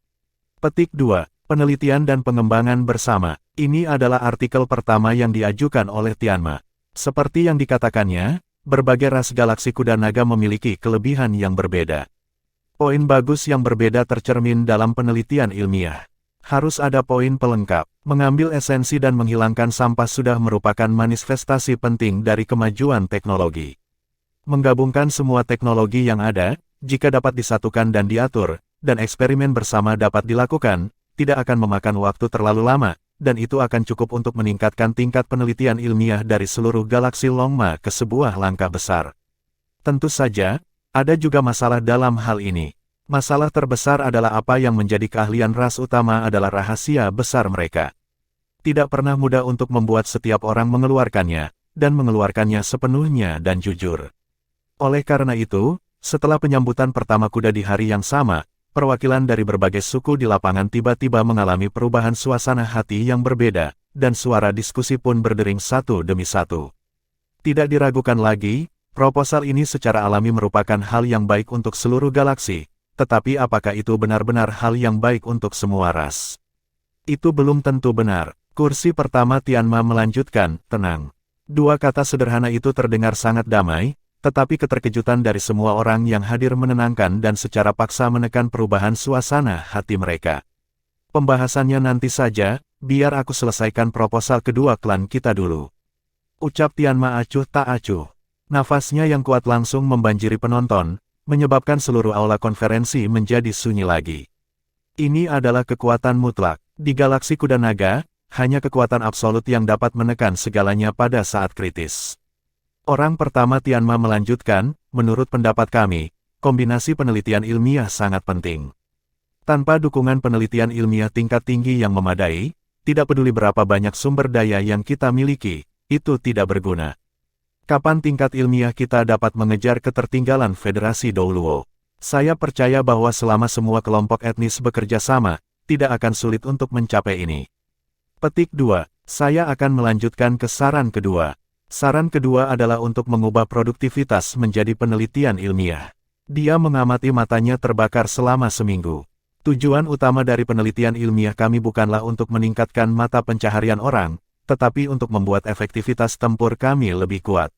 Petik 2. Penelitian dan pengembangan bersama. Ini adalah artikel pertama yang diajukan oleh Tianma. Seperti yang dikatakannya, berbagai ras galaksi kuda naga memiliki kelebihan yang berbeda. Poin bagus yang berbeda tercermin dalam penelitian ilmiah. Harus ada poin pelengkap. Mengambil esensi dan menghilangkan sampah sudah merupakan manifestasi penting dari kemajuan teknologi. Menggabungkan semua teknologi yang ada, jika dapat disatukan dan diatur, dan eksperimen bersama dapat dilakukan, tidak akan memakan waktu terlalu lama, dan itu akan cukup untuk meningkatkan tingkat penelitian ilmiah dari seluruh galaksi Longma ke sebuah langkah besar. Tentu saja, ada juga masalah dalam hal ini. Masalah terbesar adalah apa yang menjadi keahlian ras utama adalah rahasia besar mereka. Tidak pernah mudah untuk membuat setiap orang mengeluarkannya, dan mengeluarkannya sepenuhnya dan jujur. Oleh karena itu, setelah penyambutan pertama kuda di hari yang sama, perwakilan dari berbagai suku di lapangan tiba-tiba mengalami perubahan suasana hati yang berbeda, dan suara diskusi pun berdering satu demi satu. Tidak diragukan lagi, proposal ini secara alami merupakan hal yang baik untuk seluruh galaksi, tetapi apakah itu benar-benar hal yang baik untuk semua ras? Itu belum tentu benar. Kursi pertama Tianma melanjutkan, tenang. Dua kata sederhana itu terdengar sangat damai, tetapi keterkejutan dari semua orang yang hadir menenangkan dan secara paksa menekan perubahan suasana hati mereka. Pembahasannya nanti saja, biar aku selesaikan proposal kedua klan kita dulu. Ucap Tianma acuh tak acuh. Nafasnya yang kuat langsung membanjiri penonton, menyebabkan seluruh aula konferensi menjadi sunyi lagi. Ini adalah kekuatan mutlak. Di galaksi kuda naga, hanya kekuatan absolut yang dapat menekan segalanya pada saat kritis. Orang pertama Tianma melanjutkan, menurut pendapat kami, kombinasi penelitian ilmiah sangat penting. Tanpa dukungan penelitian ilmiah tingkat tinggi yang memadai, tidak peduli berapa banyak sumber daya yang kita miliki, itu tidak berguna. Kapan tingkat ilmiah kita dapat mengejar ketertinggalan Federasi Douluo? Saya percaya bahwa selama semua kelompok etnis bekerja sama, tidak akan sulit untuk mencapai ini. Petik 2. Saya akan melanjutkan ke saran kedua. Saran kedua adalah untuk mengubah produktivitas menjadi penelitian ilmiah. Dia mengamati matanya terbakar selama seminggu. Tujuan utama dari penelitian ilmiah kami bukanlah untuk meningkatkan mata pencaharian orang, tetapi untuk membuat efektivitas tempur kami lebih kuat.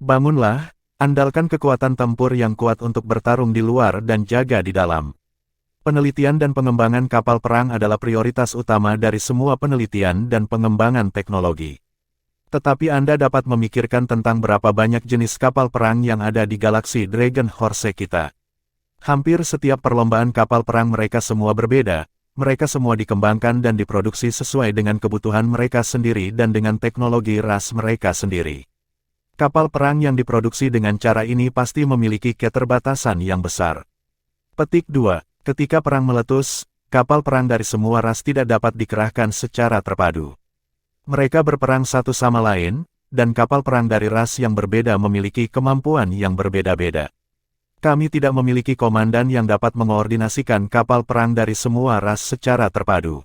Bangunlah, andalkan kekuatan tempur yang kuat untuk bertarung di luar dan jaga di dalam. Penelitian dan pengembangan kapal perang adalah prioritas utama dari semua penelitian dan pengembangan teknologi. Tetapi Anda dapat memikirkan tentang berapa banyak jenis kapal perang yang ada di galaksi Dragon Horse kita. Hampir setiap perlombaan kapal perang mereka semua berbeda, mereka semua dikembangkan dan diproduksi sesuai dengan kebutuhan mereka sendiri dan dengan teknologi ras mereka sendiri. Kapal perang yang diproduksi dengan cara ini pasti memiliki keterbatasan yang besar. Petik 2. Ketika perang meletus, kapal perang dari semua ras tidak dapat dikerahkan secara terpadu. Mereka berperang satu sama lain, dan kapal perang dari ras yang berbeda memiliki kemampuan yang berbeda-beda. Kami tidak memiliki komandan yang dapat mengoordinasikan kapal perang dari semua ras secara terpadu.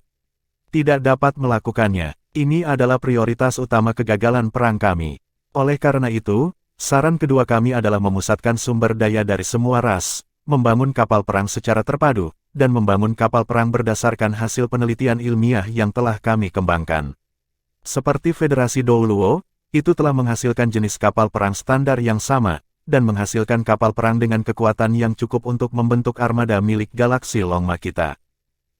Tidak dapat melakukannya. Ini adalah prioritas utama kegagalan perang kami. Oleh karena itu, saran kedua kami adalah memusatkan sumber daya dari semua ras, membangun kapal perang secara terpadu, dan membangun kapal perang berdasarkan hasil penelitian ilmiah yang telah kami kembangkan. Seperti Federasi Douluo, itu telah menghasilkan jenis kapal perang standar yang sama, dan menghasilkan kapal perang dengan kekuatan yang cukup untuk membentuk armada milik galaksi Longma kita.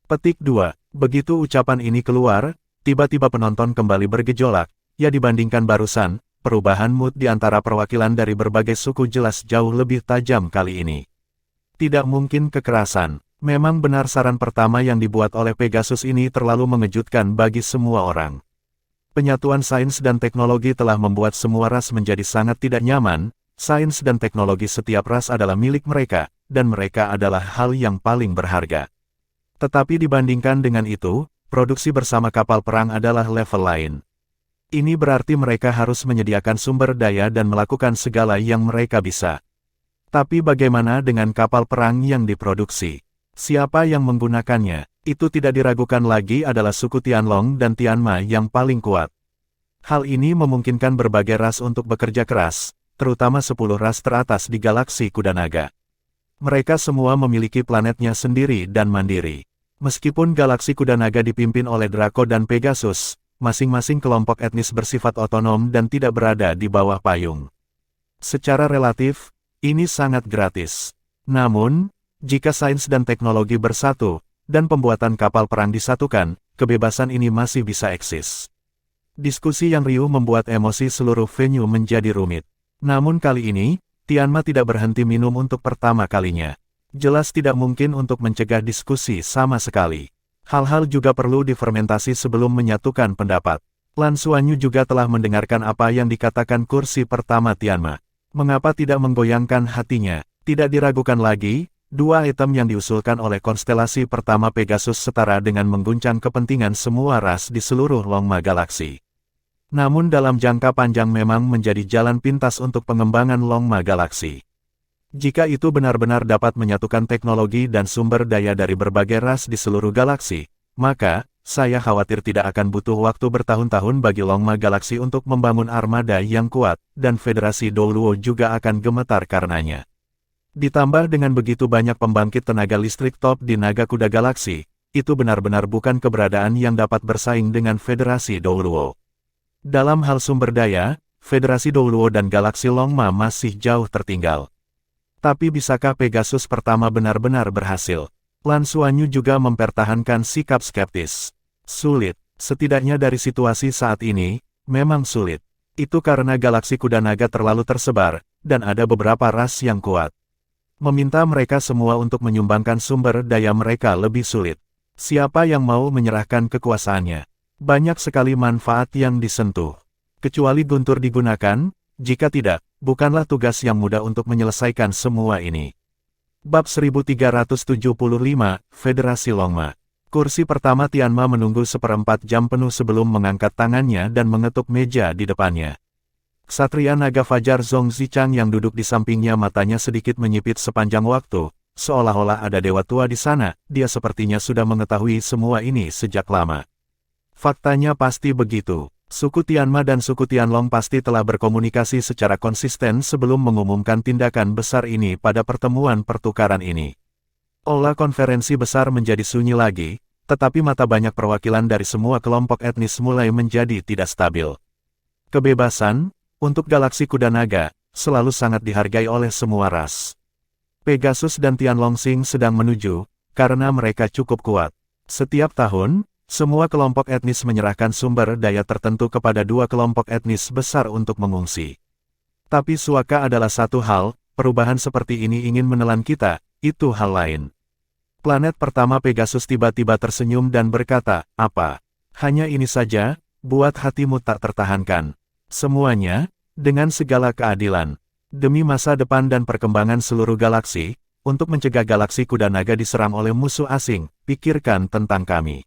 Petik 2. Begitu ucapan ini keluar, tiba-tiba penonton kembali bergejolak, ya dibandingkan barusan, perubahan mood di antara perwakilan dari berbagai suku jelas jauh lebih tajam kali ini. Tidak mungkin kekerasan. Memang benar saran pertama yang dibuat oleh Pegasus ini terlalu mengejutkan bagi semua orang. Penyatuan sains dan teknologi telah membuat semua ras menjadi sangat tidak nyaman. Sains dan teknologi setiap ras adalah milik mereka, dan mereka adalah hal yang paling berharga. Tetapi dibandingkan dengan itu, produksi bersama kapal perang adalah level lain. Ini berarti mereka harus menyediakan sumber daya dan melakukan segala yang mereka bisa. Tapi bagaimana dengan kapal perang yang diproduksi? Siapa yang menggunakannya? Itu tidak diragukan lagi adalah suku Tianlong dan Tianma yang paling kuat. Hal ini memungkinkan berbagai ras untuk bekerja keras, terutama 10 ras teratas di galaksi kuda naga. Mereka semua memiliki planetnya sendiri dan mandiri. Meskipun galaksi kuda naga dipimpin oleh Draco dan Pegasus, masing-masing kelompok etnis bersifat otonom dan tidak berada di bawah payung. Secara relatif, ini sangat gratis. Namun, jika sains dan teknologi bersatu, dan pembuatan kapal perang disatukan, kebebasan ini masih bisa eksis. Diskusi yang riuh membuat emosi seluruh venue menjadi rumit. Namun kali ini, Tianma tidak berhenti minum untuk pertama kalinya. Jelas tidak mungkin untuk mencegah diskusi sama sekali. Hal-hal juga perlu difermentasi sebelum menyatukan pendapat. Lan Xuanyu juga telah mendengarkan apa yang dikatakan kursi pertama Tianma. Mengapa tidak menggoyangkan hatinya? Tidak diragukan lagi, dua item yang diusulkan oleh konstelasi pertama Pegasus setara dengan mengguncang kepentingan semua ras di seluruh Longma Galaksi. Namun dalam jangka panjang memang menjadi jalan pintas untuk pengembangan Longma Galaksi. Jika itu benar-benar dapat menyatukan teknologi dan sumber daya dari berbagai ras di seluruh galaksi, maka, saya khawatir tidak akan butuh waktu bertahun-tahun bagi Longma Galaksi untuk membangun armada yang kuat, dan Federasi Douluo juga akan gemetar karenanya. Ditambah dengan begitu banyak pembangkit tenaga listrik top di Naga Kuda Galaksi, itu benar-benar bukan keberadaan yang dapat bersaing dengan Federasi Douluo. Dalam hal sumber daya, Federasi Douluo dan Galaksi Longma masih jauh tertinggal. Tapi bisakah Pegasus pertama benar-benar berhasil? Lan Xuanyu juga mempertahankan sikap skeptis. Sulit, setidaknya dari situasi saat ini, memang sulit. Itu karena galaksi kuda naga terlalu tersebar, dan ada beberapa ras yang kuat. Meminta mereka semua untuk menyumbangkan sumber daya mereka lebih sulit. Siapa yang mau menyerahkan kekuasaannya? Banyak sekali manfaat yang disentuh. Kecuali guntur digunakan, jika tidak, bukanlah tugas yang mudah untuk menyelesaikan semua ini. Bab 1375, Federasi Longma. Kursi pertama Tianma menunggu seperempat jam penuh sebelum mengangkat tangannya dan mengetuk meja di depannya. Ksatria Naga Fajar Zhong Zichang yang duduk di sampingnya matanya sedikit menyipit sepanjang waktu, seolah-olah ada dewa tua di sana, dia sepertinya sudah mengetahui semua ini sejak lama. Faktanya pasti begitu. Suku Tianma dan suku Tianlong pasti telah berkomunikasi secara konsisten sebelum mengumumkan tindakan besar ini pada pertemuan pertukaran ini. Olah konferensi besar menjadi sunyi lagi, tetapi mata banyak perwakilan dari semua kelompok etnis mulai menjadi tidak stabil. Kebebasan, untuk galaksi kuda naga, selalu sangat dihargai oleh semua ras. Pegasus dan Tianlong Xing sedang menuju, karena mereka cukup kuat. Setiap tahun, semua kelompok etnis menyerahkan sumber daya tertentu kepada dua kelompok etnis besar untuk mengungsi. Tapi suaka adalah satu hal, perubahan seperti ini ingin menelan kita, itu hal lain. Planet pertama Pegasus tiba-tiba tersenyum dan berkata, apa? Hanya ini saja, buat hatimu tak tertahankan. Semuanya, dengan segala keadilan. Demi masa depan dan perkembangan seluruh galaksi, untuk mencegah galaksi kuda naga diserang oleh musuh asing, pikirkan tentang kami.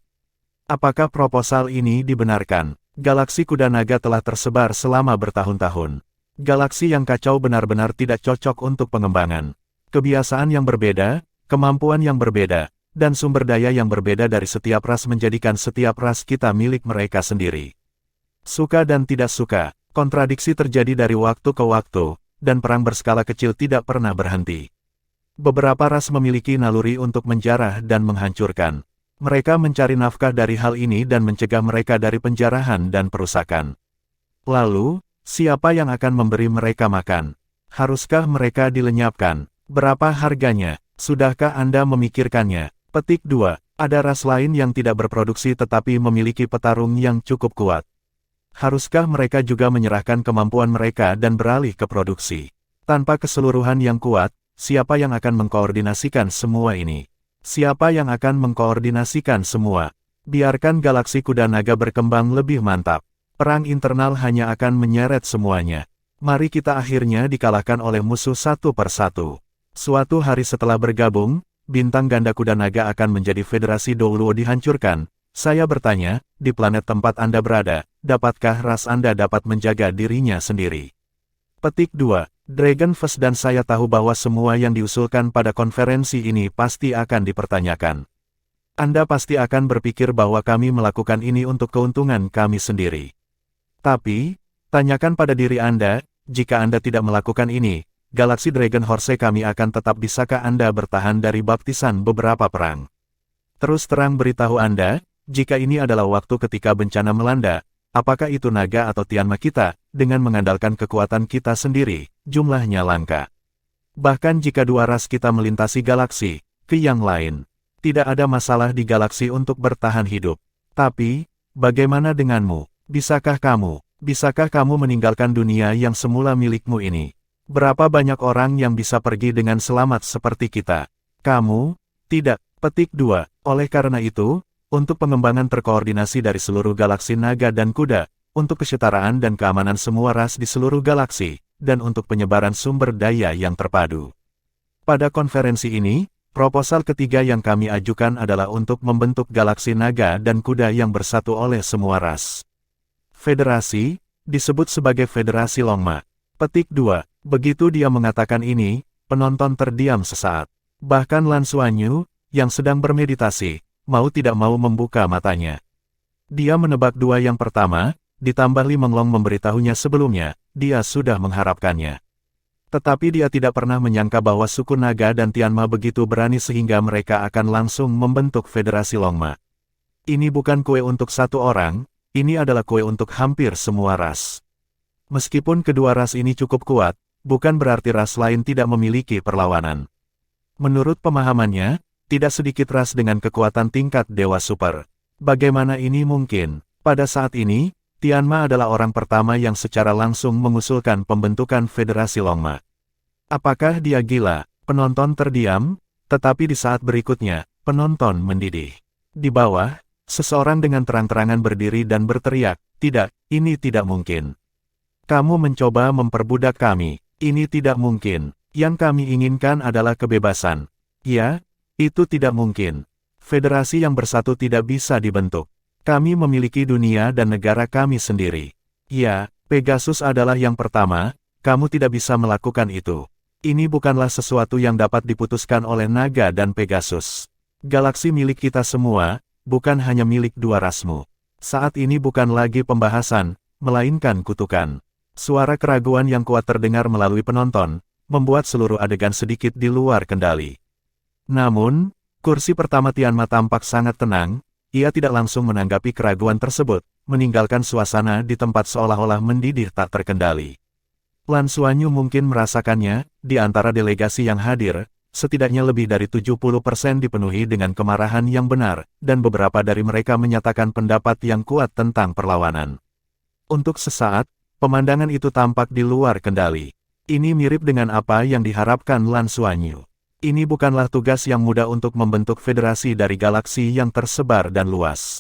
Apakah proposal ini dibenarkan? Galaksi kuda naga telah tersebar selama bertahun-tahun. Galaksi yang kacau benar-benar tidak cocok untuk pengembangan. Kebiasaan yang berbeda, kemampuan yang berbeda, dan sumber daya yang berbeda dari setiap ras menjadikan setiap ras kita milik mereka sendiri. Suka dan tidak suka, kontradiksi terjadi dari waktu ke waktu, dan perang berskala kecil tidak pernah berhenti. Beberapa ras memiliki naluri untuk menjarah dan menghancurkan. Mereka mencari nafkah dari hal ini dan mencegah mereka dari penjarahan dan perusakan. Lalu, siapa yang akan memberi mereka makan? Haruskah mereka dilenyapkan? Berapa harganya? Sudahkah Anda memikirkannya? Petik 2. Ada ras lain yang tidak berproduksi tetapi memiliki petarung yang cukup kuat. Haruskah mereka juga menyerahkan kemampuan mereka dan beralih ke produksi? Tanpa keseluruhan yang kuat, siapa yang akan mengkoordinasikan semua ini? Siapa yang akan mengkoordinasikan semua? Biarkan galaksi kuda naga berkembang lebih mantap. Perang internal hanya akan menyeret semuanya. Mari kita akhirnya dikalahkan oleh musuh satu persatu. Suatu hari setelah bergabung, bintang ganda kuda naga akan menjadi Federasi Douluo dihancurkan. Saya bertanya, di planet tempat Anda berada, dapatkah ras Anda dapat menjaga dirinya sendiri? Petik 2. Dragon Fest dan saya tahu bahwa semua yang diusulkan pada konferensi ini pasti akan dipertanyakan. Anda pasti akan berpikir bahwa kami melakukan ini untuk keuntungan kami sendiri. Tapi, tanyakan pada diri Anda, jika Anda tidak melakukan ini, Galaksi Dragon Horse kami akan tetap bisakah Anda bertahan dari baptisan beberapa perang? Terus terang beritahu Anda, jika ini adalah waktu ketika bencana melanda, apakah itu naga atau Tianma kita, dengan mengandalkan kekuatan kita sendiri, jumlahnya langka. Bahkan jika dua ras kita melintasi galaksi, ke yang lain, tidak ada masalah di galaksi untuk bertahan hidup. Tapi, bagaimana denganmu? Bisakah kamu meninggalkan dunia yang semula milikmu ini? Berapa banyak orang yang bisa pergi dengan selamat seperti kita? Kamu? Tidak. Petik 2. Oleh karena itu, untuk pengembangan terkoordinasi dari seluruh galaksi naga dan kuda, untuk kesetaraan dan keamanan semua ras di seluruh galaksi, dan untuk penyebaran sumber daya yang terpadu. Pada konferensi ini, proposal ketiga yang kami ajukan adalah untuk membentuk galaksi naga dan kuda yang bersatu oleh semua ras. Federasi, disebut sebagai Federasi Longma. Petik 2. Begitu dia mengatakan ini, penonton terdiam sesaat. Bahkan Lan Xuanyu, yang sedang bermeditasi, mau tidak mau membuka matanya. Dia menebak dua yang pertama, ditambah Li Menglong memberitahunya sebelumnya, dia sudah mengharapkannya. Tetapi dia tidak pernah menyangka bahwa suku naga dan Tianma begitu berani sehingga mereka akan langsung membentuk Federasi Longma. Ini bukan kue untuk satu orang, ini adalah kue untuk hampir semua ras. Meskipun kedua ras ini cukup kuat, bukan berarti ras lain tidak memiliki perlawanan. Menurut pemahamannya, tidak sedikit ras dengan kekuatan tingkat Dewa Super. Bagaimana ini mungkin? Pada saat ini, Tianma adalah orang pertama yang secara langsung mengusulkan pembentukan Federasi Longma. Apakah dia gila? Penonton terdiam, tetapi di saat berikutnya, penonton mendidih. Di bawah, seseorang dengan terang-terangan berdiri dan berteriak, "Tidak, ini tidak mungkin. Kamu mencoba memperbudak kami. Ini tidak mungkin. Yang kami inginkan adalah kebebasan." Ya, itu tidak mungkin. Federasi yang bersatu tidak bisa dibentuk. Kami memiliki dunia dan negara kami sendiri. Ya, Pegasus adalah yang pertama, kamu tidak bisa melakukan itu. Ini bukanlah sesuatu yang dapat diputuskan oleh naga dan Pegasus. Galaksi milik kita semua, bukan hanya milik dua rasmu. Saat ini bukan lagi pembahasan, melainkan kutukan. Suara keraguan yang kuat terdengar melalui penonton, membuat seluruh adegan sedikit di luar kendali. Namun, kursi pertama Tianma tampak sangat tenang, ia tidak langsung menanggapi keraguan tersebut, meninggalkan suasana di tempat seolah-olah mendidih tak terkendali. Lan Xuanyu mungkin merasakannya, di antara delegasi yang hadir, setidaknya lebih dari 70% dipenuhi dengan kemarahan yang benar, dan beberapa dari mereka menyatakan pendapat yang kuat tentang perlawanan. Untuk sesaat, pemandangan itu tampak di luar kendali. Ini mirip dengan apa yang diharapkan Lan Xuanyu. Ini bukanlah tugas yang mudah untuk membentuk federasi dari galaksi yang tersebar dan luas.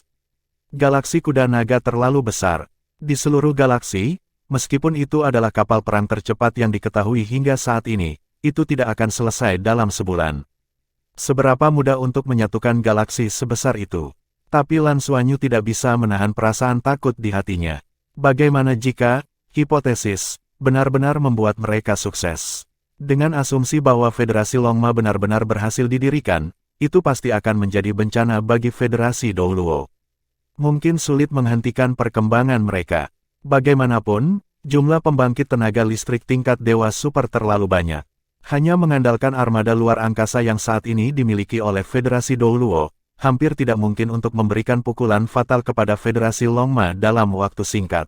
Galaksi kuda naga terlalu besar. Di seluruh galaksi, meskipun itu adalah kapal perang tercepat yang diketahui hingga saat ini, itu tidak akan selesai dalam sebulan. Seberapa mudah untuk menyatukan galaksi sebesar itu? Tapi Lan Xuanyu tidak bisa menahan perasaan takut di hatinya. Bagaimana jika, hipotesis, benar-benar membuat mereka sukses? Dengan asumsi bahwa Federasi Longma benar-benar berhasil didirikan, itu pasti akan menjadi bencana bagi Federasi Douluo. Mungkin sulit menghentikan perkembangan mereka. Bagaimanapun, jumlah pembangkit tenaga listrik tingkat Dewa Super terlalu banyak. Hanya mengandalkan armada luar angkasa yang saat ini dimiliki oleh Federasi Douluo, hampir tidak mungkin untuk memberikan pukulan fatal kepada Federasi Longma dalam waktu singkat.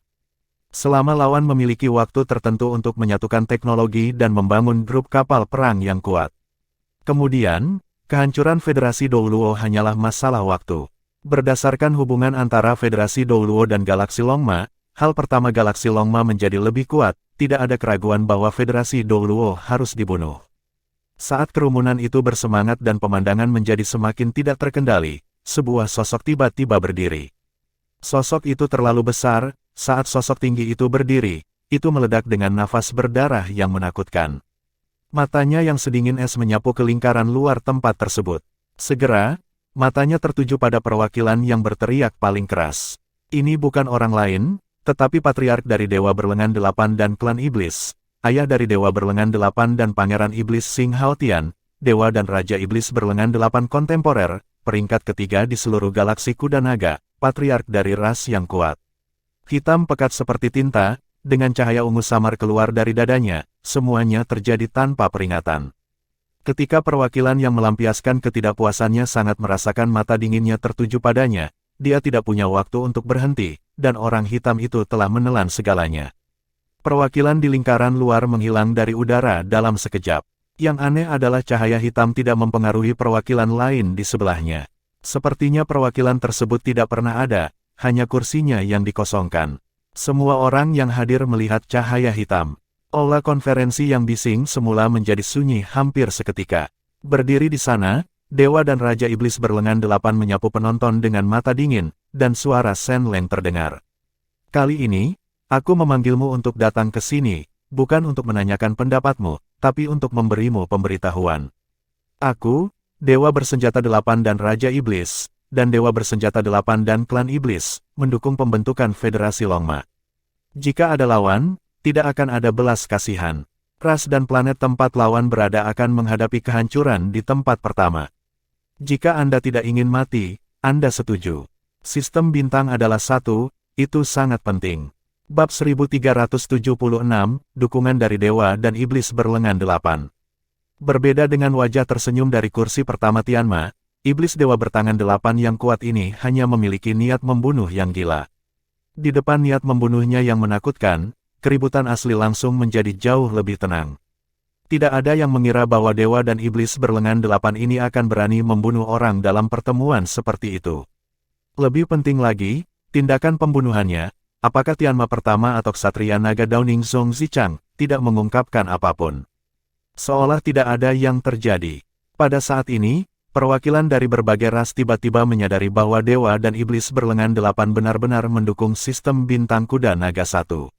Selama lawan memiliki waktu tertentu untuk menyatukan teknologi dan membangun grup kapal perang yang kuat. Kemudian, kehancuran Federasi Douluo hanyalah masalah waktu. Berdasarkan hubungan antara Federasi Douluo dan Galaksi Longma, hal pertama Galaksi Longma menjadi lebih kuat, tidak ada keraguan bahwa Federasi Douluo harus dibunuh. Saat kerumunan itu bersemangat dan pemandangan menjadi semakin tidak terkendali, sebuah sosok tiba-tiba berdiri. Sosok itu terlalu besar. Saat sosok tinggi itu berdiri, itu meledak dengan nafas berdarah yang menakutkan. Matanya yang sedingin es menyapu ke lingkaran luar tempat tersebut. Segera, matanya tertuju pada perwakilan yang berteriak paling keras. Ini bukan orang lain, tetapi Patriark dari Dewa Berlengan Delapan dan Klan Iblis, ayah dari Dewa Berlengan Delapan dan Pangeran Iblis Xing Haotian, Dewa dan Raja Iblis Berlengan Delapan kontemporer, peringkat ketiga di seluruh galaksi kuda naga, Patriark dari ras yang kuat. Hitam pekat seperti tinta, dengan cahaya ungu samar keluar dari dadanya, semuanya terjadi tanpa peringatan. Ketika perwakilan yang melampiaskan ketidakpuasannya sangat merasakan mata dinginnya tertuju padanya, dia tidak punya waktu untuk berhenti, dan orang hitam itu telah menelan segalanya. Perwakilan di lingkaran luar menghilang dari udara dalam sekejap. Yang aneh adalah cahaya hitam tidak mempengaruhi perwakilan lain di sebelahnya. Sepertinya perwakilan tersebut tidak pernah ada, hanya kursinya yang dikosongkan. Semua orang yang hadir melihat cahaya hitam. Aula konferensi yang bising semula menjadi sunyi hampir seketika. Berdiri di sana, Dewa dan Raja Iblis berlengan delapan menyapu penonton dengan mata dingin, dan suara Shen Leng terdengar. Kali ini, aku memanggilmu untuk datang ke sini, bukan untuk menanyakan pendapatmu, tapi untuk memberimu pemberitahuan. Aku, Dewa bersenjata delapan dan Raja Iblis, dan Dewa bersenjata delapan dan Klan Iblis, mendukung pembentukan Federasi Longma. Jika ada lawan, tidak akan ada belas kasihan. Ras dan planet tempat lawan berada akan menghadapi kehancuran di tempat pertama. Jika Anda tidak ingin mati, Anda setuju. Sistem bintang adalah satu, itu sangat penting. Bab 1376, dukungan dari Dewa dan Iblis berlengan delapan. Berbeda dengan wajah tersenyum dari kursi pertama Tianma, Iblis Dewa bertangan delapan yang kuat ini hanya memiliki niat membunuh yang gila. Di depan niat membunuhnya yang menakutkan, keributan asli langsung menjadi jauh lebih tenang. Tidak ada yang mengira bahwa Dewa dan Iblis berlengan delapan ini akan berani membunuh orang dalam pertemuan seperti itu. Lebih penting lagi, tindakan pembunuhannya, apakah Tianma pertama atau Ksatria Naga Downing Zhong Zichang, tidak mengungkapkan apapun. Seolah tidak ada yang terjadi. Pada saat ini, perwakilan dari berbagai ras tiba-tiba menyadari bahwa Dewa dan Iblis berlengan delapan benar-benar mendukung sistem bintang kuda naga satu.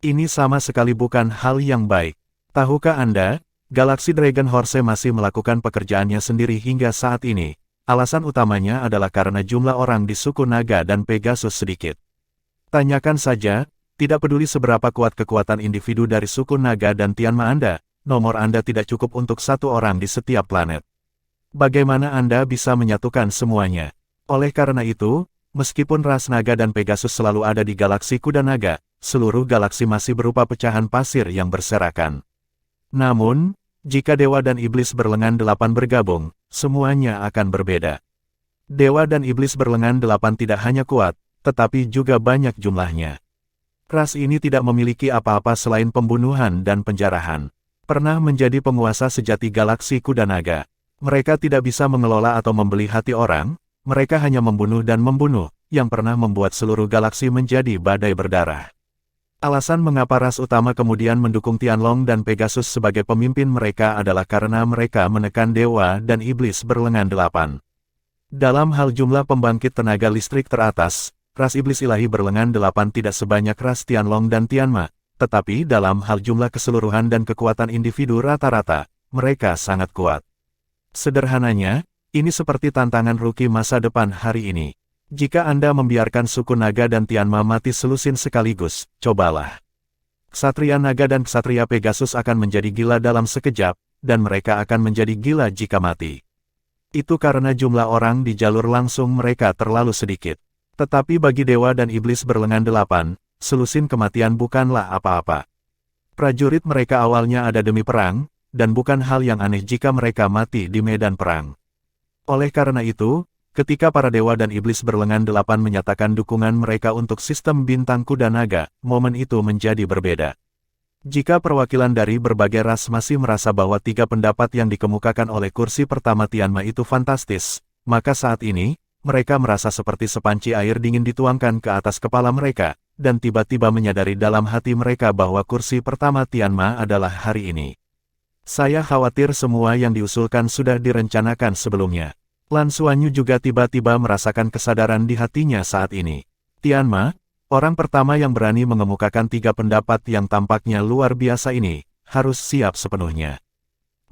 Ini sama sekali bukan hal yang baik. Tahukah Anda, Galaksi Dragon Horse masih melakukan pekerjaannya sendiri hingga saat ini. Alasan utamanya adalah karena jumlah orang di suku naga dan Pegasus sedikit. Tanyakan saja, tidak peduli seberapa kuat kekuatan individu dari suku naga dan Tianma Anda, nomor Anda tidak cukup untuk satu orang di setiap planet. Bagaimana Anda bisa menyatukan semuanya? Oleh karena itu, meskipun ras naga dan Pegasus selalu ada di galaksi kuda naga, seluruh galaksi masih berupa pecahan pasir yang berserakan. Namun, jika Dewa dan Iblis berlengan delapan bergabung, semuanya akan berbeda. Dewa dan Iblis berlengan delapan tidak hanya kuat, tetapi juga banyak jumlahnya. Ras ini tidak memiliki apa-apa selain pembunuhan dan penjarahan. Pernah menjadi penguasa sejati galaksi kuda naga. Mereka tidak bisa mengelola atau membeli hati orang, mereka hanya membunuh dan membunuh, yang pernah membuat seluruh galaksi menjadi badai berdarah. Alasan mengapa ras utama kemudian mendukung Tianlong dan Pegasus sebagai pemimpin mereka adalah karena mereka menekan Dewa dan Iblis berlengan delapan. Dalam hal jumlah pembangkit tenaga listrik teratas, ras Iblis Ilahi berlengan delapan tidak sebanyak ras Tianlong dan Tianma, tetapi dalam hal jumlah keseluruhan dan kekuatan individu rata-rata, mereka sangat kuat. Sederhananya, ini seperti tantangan rookie masa depan hari ini. Jika Anda membiarkan suku naga dan Tianma mati selusin sekaligus, cobalah. Ksatria naga dan Ksatria Pegasus akan menjadi gila dalam sekejap, dan mereka akan menjadi gila jika mati. Itu karena jumlah orang di jalur langsung mereka terlalu sedikit. Tetapi bagi Dewa dan Iblis berlengan delapan, selusin kematian bukanlah apa-apa. Prajurit mereka awalnya ada demi perang, dan bukan hal yang aneh jika mereka mati di medan perang. Oleh karena itu, ketika para Dewa dan Iblis berlengan delapan menyatakan dukungan mereka untuk sistem bintang kuda naga, momen itu menjadi berbeda. Jika perwakilan dari berbagai ras masih merasa bahwa tiga pendapat yang dikemukakan oleh kursi pertama Tianma itu fantastis, maka saat ini, mereka merasa seperti sepanci air dingin dituangkan ke atas kepala mereka, dan tiba-tiba menyadari dalam hati mereka bahwa kursi pertama Tianma adalah hari ini. Saya khawatir semua yang diusulkan sudah direncanakan sebelumnya. Lan Xuanyu juga tiba-tiba merasakan kesadaran di hatinya saat ini. Tianma, orang pertama yang berani mengemukakan tiga pendapat yang tampaknya luar biasa ini, harus siap sepenuhnya.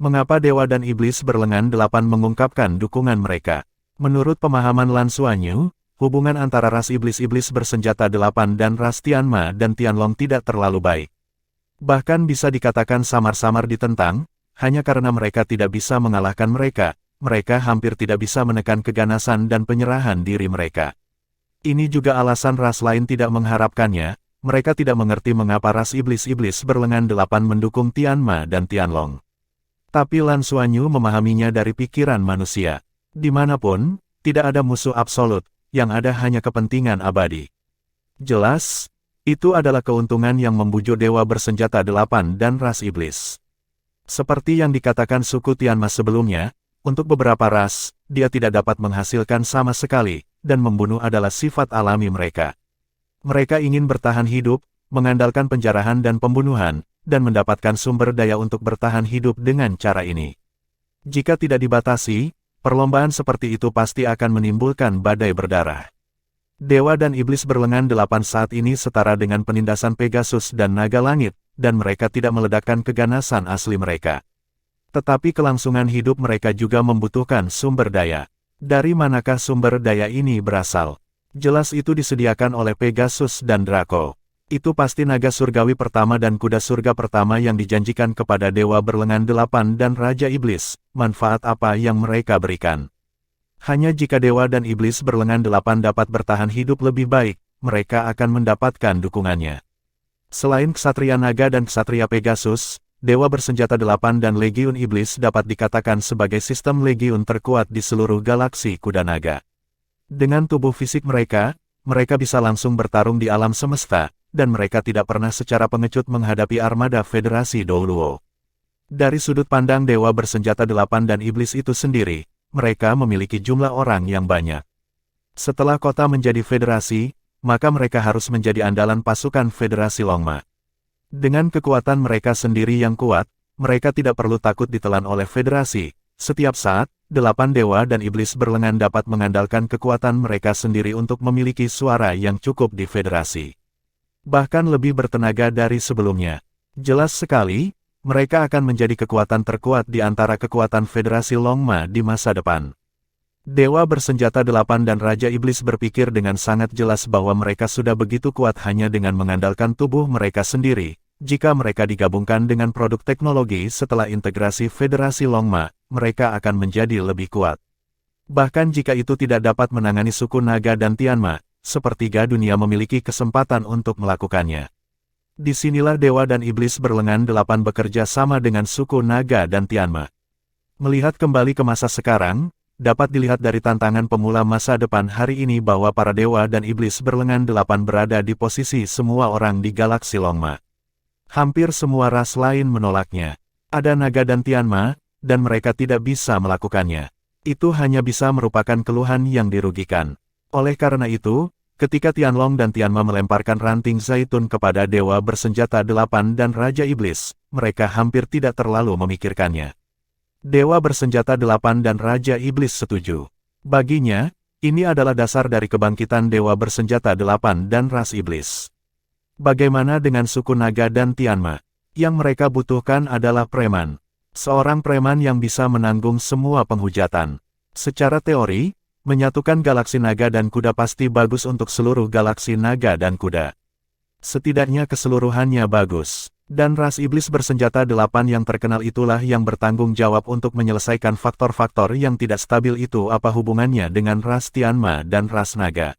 Mengapa Dewa dan Iblis berlengan delapan mengungkapkan dukungan mereka? Menurut pemahaman Lan Xuanyu, hubungan antara ras iblis-iblis bersenjata delapan dan ras Tianma dan Tianlong tidak terlalu baik. Bahkan bisa dikatakan samar-samar ditentang, hanya karena mereka tidak bisa mengalahkan mereka, mereka hampir tidak bisa menekan keganasan dan penyerahan diri mereka. Ini juga alasan ras lain tidak mengharapkannya, mereka tidak mengerti mengapa ras iblis-iblis berlengan delapan mendukung Tianma dan Tianlong. Tapi Lan Xuanyu memahaminya dari pikiran manusia. Dimanapun, tidak ada musuh absolut, yang ada hanya kepentingan abadi. Jelas, itu adalah keuntungan yang membujuk dewa bersenjata delapan dan ras iblis. Seperti yang dikatakan suku Tianma sebelumnya, untuk beberapa ras, dia tidak dapat menghasilkan sama sekali, dan membunuh adalah sifat alami mereka. Mereka ingin bertahan hidup, mengandalkan penjarahan dan pembunuhan, dan mendapatkan sumber daya untuk bertahan hidup dengan cara ini. Jika tidak dibatasi, perlombaan seperti itu pasti akan menimbulkan badai berdarah. Dewa dan iblis berlengan delapan saat ini setara dengan penindasan Pegasus dan naga langit, dan mereka tidak meledakkan keganasan asli mereka. Tetapi kelangsungan hidup mereka juga membutuhkan sumber daya. Dari manakah sumber daya ini berasal? Jelas itu disediakan oleh Pegasus dan Draco. Itu pasti naga surgawi pertama dan kuda surga pertama yang dijanjikan kepada dewa berlengan delapan dan raja iblis. Manfaat apa yang mereka berikan? Hanya jika dewa dan iblis berlengan delapan dapat bertahan hidup lebih baik, mereka akan mendapatkan dukungannya. Selain ksatria naga dan ksatria Pegasus, dewa bersenjata delapan dan legiun iblis dapat dikatakan sebagai sistem legiun terkuat di seluruh galaksi kuda naga. Dengan tubuh fisik mereka bisa langsung bertarung di alam semesta, dan mereka tidak pernah secara pengecut menghadapi armada Federasi Douluo. Dari sudut pandang dewa bersenjata delapan dan iblis itu sendiri, mereka memiliki jumlah orang yang banyak. Setelah kota menjadi federasi, maka mereka harus menjadi andalan pasukan Federasi Longma. Dengan kekuatan mereka sendiri yang kuat, mereka tidak perlu takut ditelan oleh federasi. Setiap saat, delapan dewa dan iblis berlengan dapat mengandalkan kekuatan mereka sendiri untuk memiliki suara yang cukup di federasi. Bahkan lebih bertenaga dari sebelumnya. Jelas sekali, mereka akan menjadi kekuatan terkuat di antara kekuatan Federasi Longma di masa depan. Dewa bersenjata delapan dan Raja Iblis berpikir dengan sangat jelas bahwa mereka sudah begitu kuat hanya dengan mengandalkan tubuh mereka sendiri. Jika mereka digabungkan dengan produk teknologi setelah integrasi Federasi Longma, mereka akan menjadi lebih kuat. Bahkan jika itu tidak dapat menangani suku Naga dan Tianma, sepertiga dunia memiliki kesempatan untuk melakukannya. Disinilah Dewa dan Iblis berlengan delapan bekerja sama dengan suku Naga dan Tianma. Melihat kembali ke masa sekarang, dapat dilihat dari tantangan pemula masa depan hari ini bahwa para Dewa dan Iblis berlengan delapan berada di posisi semua orang di galaksi Longma. Hampir semua ras lain menolaknya. Ada Naga dan Tianma, dan mereka tidak bisa melakukannya. Itu hanya bisa merupakan keluhan yang dirugikan. Oleh karena itu, ketika Tianlong dan Tianma melemparkan ranting zaitun kepada Dewa bersenjata delapan dan Raja Iblis, mereka hampir tidak terlalu memikirkannya. Dewa bersenjata delapan dan Raja Iblis setuju. Baginya, ini adalah dasar dari kebangkitan Dewa bersenjata delapan dan ras Iblis. Bagaimana dengan suku Naga dan Tianma? Yang mereka butuhkan adalah preman. Seorang preman yang bisa menanggung semua penghujatan. Secara teori, menyatukan galaksi naga dan kuda pasti bagus untuk seluruh galaksi naga dan kuda. Setidaknya keseluruhannya bagus. Dan ras iblis bersenjata delapan yang terkenal itulah yang bertanggung jawab untuk menyelesaikan faktor-faktor yang tidak stabil itu. Apa hubungannya dengan ras Tianma dan ras naga?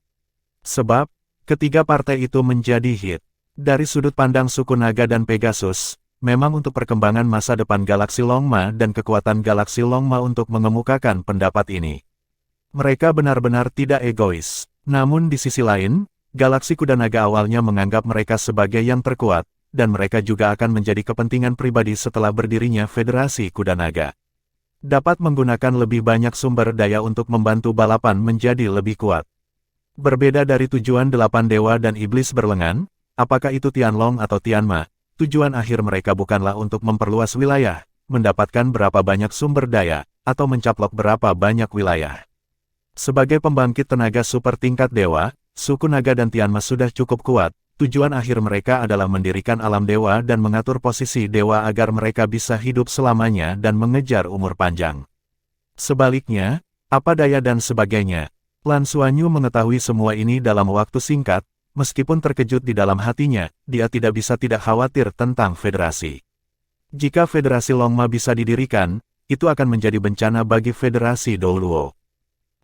Sebab, ketiga partai itu menjadi hit. Dari sudut pandang suku naga dan Pegasus, memang untuk perkembangan masa depan galaksi Longma dan kekuatan galaksi Longma untuk mengemukakan pendapat ini. Mereka benar-benar tidak egois. Namun di sisi lain, galaksi kuda naga awalnya menganggap mereka sebagai yang terkuat, dan mereka juga akan menjadi kepentingan pribadi setelah berdirinya Federasi Kuda Naga. Dapat menggunakan lebih banyak sumber daya untuk membantu balapan menjadi lebih kuat. Berbeda dari tujuan delapan dewa dan iblis berlengan, apakah itu Tianlong atau Tianma, tujuan akhir mereka bukanlah untuk memperluas wilayah, mendapatkan berapa banyak sumber daya, atau mencaplok berapa banyak wilayah. Sebagai pembangkit tenaga super tingkat dewa, suku Naga dan Tianma sudah cukup kuat. Tujuan akhir mereka adalah mendirikan alam dewa dan mengatur posisi dewa agar mereka bisa hidup selamanya dan mengejar umur panjang. Sebaliknya, apa daya dan sebagainya. Lan Xuanyu mengetahui semua ini dalam waktu singkat, meskipun terkejut di dalam hatinya, dia tidak bisa tidak khawatir tentang federasi. Jika Federasi Longma bisa didirikan, itu akan menjadi bencana bagi Federasi Douluo.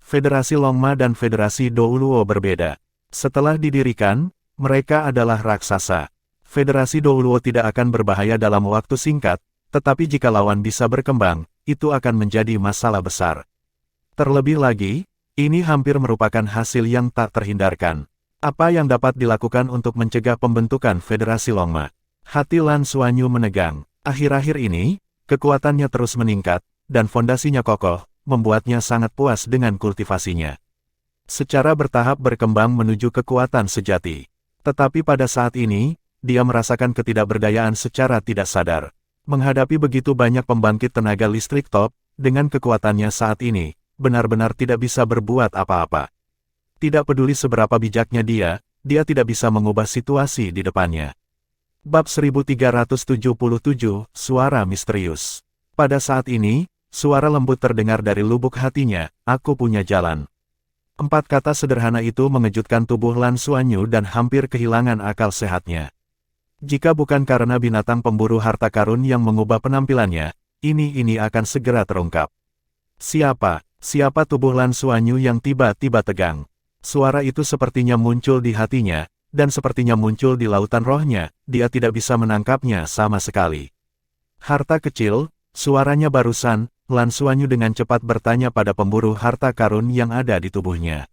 Federasi Longma dan Federasi Douluo berbeda. Setelah didirikan, mereka adalah raksasa. Federasi Douluo tidak akan berbahaya dalam waktu singkat, tetapi jika lawan bisa berkembang, itu akan menjadi masalah besar. Terlebih lagi, ini hampir merupakan hasil yang tak terhindarkan. Apa yang dapat dilakukan untuk mencegah pembentukan Federasi Longma? Hati Lan Xuanyu menegang. Akhir-akhir ini, kekuatannya terus meningkat, dan fondasinya kokoh, membuatnya sangat puas dengan kultivasinya. Secara bertahap berkembang menuju kekuatan sejati. Tetapi pada saat ini, dia merasakan ketidakberdayaan secara tidak sadar. Menghadapi begitu banyak pembangkit tenaga listrik top, dengan kekuatannya saat ini, benar-benar tidak bisa berbuat apa-apa. Tidak peduli seberapa bijaknya dia tidak bisa mengubah situasi di depannya. Bab 1377, Suara Misterius. Pada saat ini, suara lembut terdengar dari lubuk hatinya, "Aku punya jalan." 4 kata sederhana itu mengejutkan tubuh Lan Xuanyu dan hampir kehilangan akal sehatnya. Jika bukan karena binatang pemburu harta karun yang mengubah penampilannya, ini akan segera terungkap. Siapa tubuh Lan Xuanyu yang tiba-tiba tegang? Suara itu sepertinya muncul di hatinya, dan sepertinya muncul di lautan rohnya, dia tidak bisa menangkapnya sama sekali. Harta kecil, suaranya barusan, Lan Xuanyu dengan cepat bertanya pada pemburu harta karun yang ada di tubuhnya.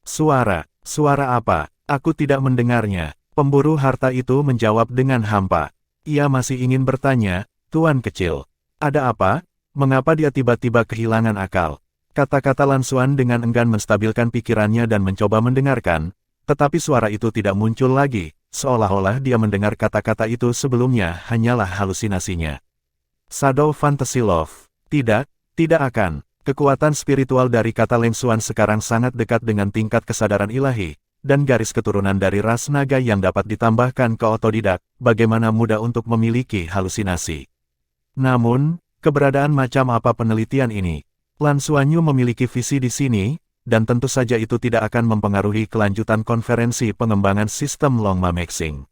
Suara apa? Aku tidak mendengarnya. Pemburu harta itu menjawab dengan hampa. Ia masih ingin bertanya, "Tuan kecil, ada apa? Mengapa dia tiba-tiba kehilangan akal?" Kata-kata Lan Xuan dengan enggan menstabilkan pikirannya dan mencoba mendengarkan, tetapi suara itu tidak muncul lagi, seolah-olah dia mendengar kata-kata itu sebelumnya hanyalah halusinasinya. Shadow Fantasy Love. Tidak akan. Kekuatan spiritual dari kata Lan Xuan sekarang sangat dekat dengan tingkat kesadaran ilahi, dan garis keturunan dari ras naga yang dapat ditambahkan ke otodidak, bagaimana mudah untuk memiliki halusinasi. Namun, keberadaan macam apa penelitian ini? Lan Xuanyu memiliki visi di sini, dan tentu saja itu tidak akan mempengaruhi kelanjutan konferensi pengembangan sistem Longma Maxing.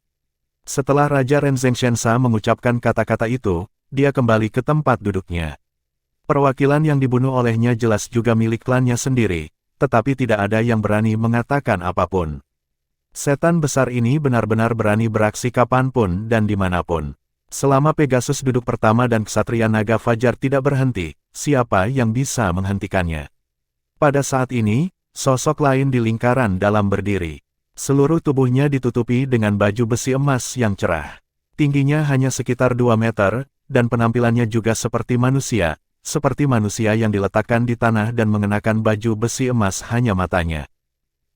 Setelah Raja Renzeng Shensa mengucapkan kata-kata itu, dia kembali ke tempat duduknya. Perwakilan yang dibunuh olehnya jelas juga milik klannya sendiri, tetapi tidak ada yang berani mengatakan apapun. Setan besar ini benar-benar berani beraksi kapanpun dan dimanapun. Selama Pegasus duduk pertama dan Ksatria Naga Fajar tidak berhenti, siapa yang bisa menghentikannya? Pada saat ini, sosok lain di lingkaran dalam berdiri. Seluruh tubuhnya ditutupi dengan baju besi emas yang cerah. Tingginya hanya sekitar 2 meter, dan penampilannya juga seperti manusia yang diletakkan di tanah dan mengenakan baju besi emas hanya matanya.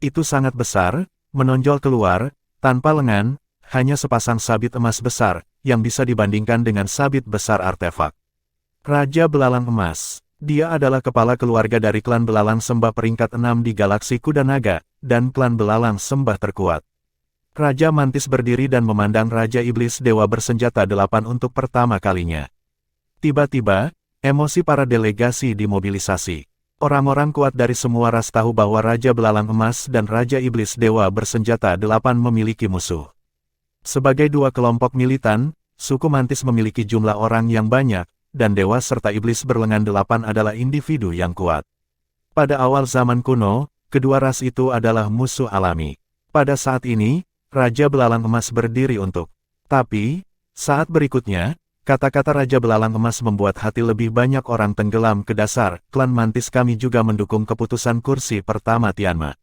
Itu sangat besar, menonjol keluar, tanpa lengan, hanya sepasang sabit emas besar, yang bisa dibandingkan dengan sabit besar artefak. Raja Belalang Emas. Dia adalah kepala keluarga dari klan Belalang Sembah peringkat 6 di galaksi Kuda Naga, dan klan Belalang Sembah terkuat. Raja Mantis berdiri dan memandang Raja Iblis Dewa bersenjata 8 untuk pertama kalinya. Tiba-tiba, emosi para delegasi dimobilisasi. Orang-orang kuat dari semua ras tahu bahwa Raja Belalang Emas dan Raja Iblis Dewa bersenjata 8 memiliki musuh. Sebagai dua kelompok militan, suku Mantis memiliki jumlah orang yang banyak, dan Dewa serta Iblis berlengan 8 adalah individu yang kuat. Pada awal zaman kuno, kedua ras itu adalah musuh alami. Pada saat ini, Raja Belalang Emas berdiri untuk. Tapi, saat berikutnya, kata-kata Raja Belalang Emas membuat hati lebih banyak orang tenggelam ke dasar. Klan Mantis kami juga mendukung keputusan kursi pertama Tianma.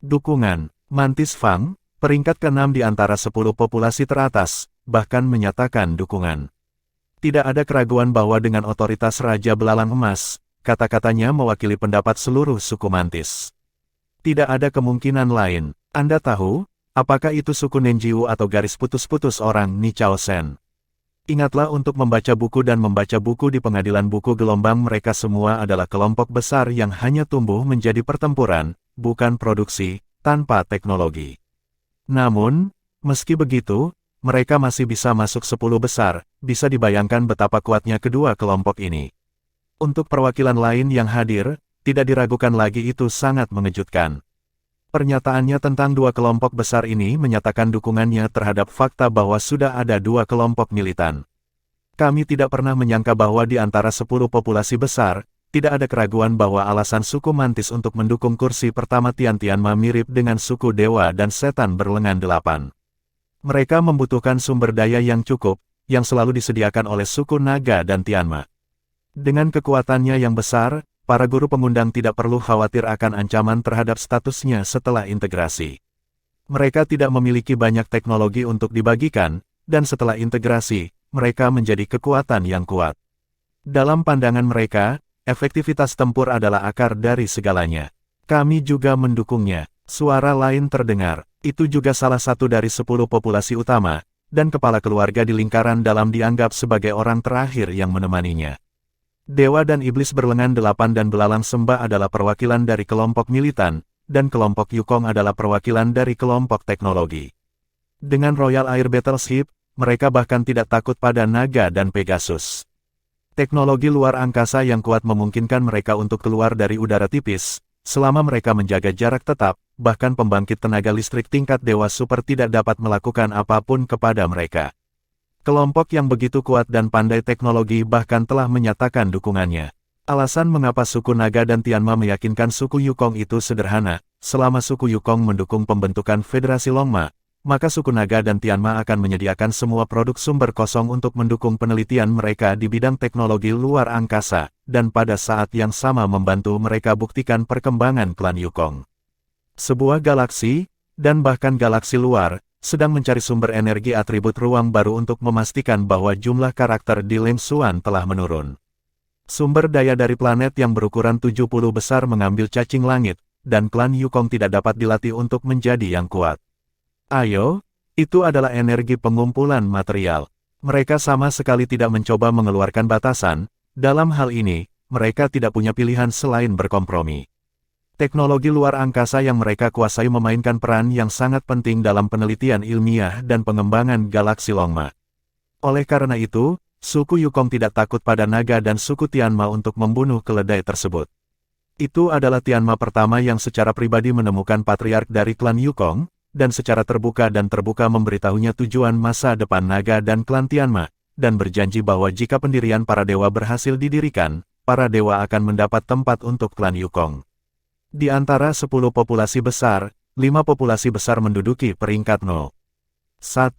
Dukungan, Mantis Fang, peringkat ke-6 di antara 10 populasi teratas, bahkan menyatakan dukungan. Tidak ada keraguan bahwa dengan otoritas Raja Belalang Emas, kata-katanya mewakili pendapat seluruh suku Mantis. Tidak ada kemungkinan lain. Anda tahu, apakah itu suku Nenjiu atau garis putus-putus orang Ni Chao Sen? Ingatlah untuk membaca buku dan membaca buku di pengadilan buku gelombang. Mereka semua adalah kelompok besar yang hanya tumbuh menjadi pertempuran, bukan produksi, tanpa teknologi. Namun, meski begitu, mereka masih bisa masuk 10 besar, bisa dibayangkan betapa kuatnya kedua kelompok ini. Untuk perwakilan lain yang hadir, tidak diragukan lagi itu sangat mengejutkan. Pernyataannya tentang dua kelompok besar ini menyatakan dukungannya terhadap fakta bahwa sudah ada dua kelompok militan. Kami tidak pernah menyangka bahwa di antara 10 populasi besar, tidak ada keraguan bahwa alasan suku Mantis untuk mendukung kursi pertama Tianma mirip dengan suku Dewa dan Setan berlengan 8. Mereka membutuhkan sumber daya yang cukup, yang selalu disediakan oleh suku Naga dan Tianma. Dengan kekuatannya yang besar, para guru pengundang tidak perlu khawatir akan ancaman terhadap statusnya setelah integrasi. Mereka tidak memiliki banyak teknologi untuk dibagikan, dan setelah integrasi, mereka menjadi kekuatan yang kuat. Dalam pandangan mereka, efektivitas tempur adalah akar dari segalanya. Kami juga mendukungnya. Suara lain terdengar. Itu juga salah satu dari 10 populasi utama, dan kepala keluarga di lingkaran dalam dianggap sebagai orang terakhir yang menemaninya. Dewa dan iblis berlengan 8 dan belalang sembah adalah perwakilan dari kelompok militan, dan kelompok Yukong adalah perwakilan dari kelompok teknologi. Dengan Royal Air Battleship, mereka bahkan tidak takut pada naga dan Pegasus. Teknologi luar angkasa yang kuat memungkinkan mereka untuk keluar dari udara tipis, selama mereka menjaga jarak tetap, bahkan pembangkit tenaga listrik tingkat Dewa Super tidak dapat melakukan apapun kepada mereka. Kelompok yang begitu kuat dan pandai teknologi bahkan telah menyatakan dukungannya. Alasan mengapa suku Naga dan Tianma meyakinkan suku Yukong itu sederhana, selama suku Yukong mendukung pembentukan Federasi Longma, maka suku Naga dan Tianma akan menyediakan semua produk sumber kosong untuk mendukung penelitian mereka di bidang teknologi luar angkasa, dan pada saat yang sama membantu mereka buktikan perkembangan klan Yukong. Sebuah galaksi, dan bahkan galaksi luar, sedang mencari sumber energi atribut ruang baru untuk memastikan bahwa jumlah karakter di Lingxuan telah menurun. Sumber daya dari planet yang berukuran 70 besar mengambil cacing langit, dan klan Yukong tidak dapat dilatih untuk menjadi yang kuat. Ayo, itu adalah energi pengumpulan material. Mereka sama sekali tidak mencoba mengeluarkan batasan, dalam hal ini, mereka tidak punya pilihan selain berkompromi. Teknologi luar angkasa yang mereka kuasai memainkan peran yang sangat penting dalam penelitian ilmiah dan pengembangan galaksi Longma. Oleh karena itu, suku Yukong tidak takut pada naga dan suku Tianma untuk membunuh keledai tersebut. Itu adalah Tianma pertama yang secara pribadi menemukan patriark dari klan Yukong, dan secara terbuka memberitahunya tujuan masa depan naga dan klan Tianma, dan berjanji bahwa jika pendirian para dewa berhasil didirikan, para dewa akan mendapat tempat untuk klan Yukong. Di antara 10 populasi besar, 5 populasi besar menduduki peringkat No. 1,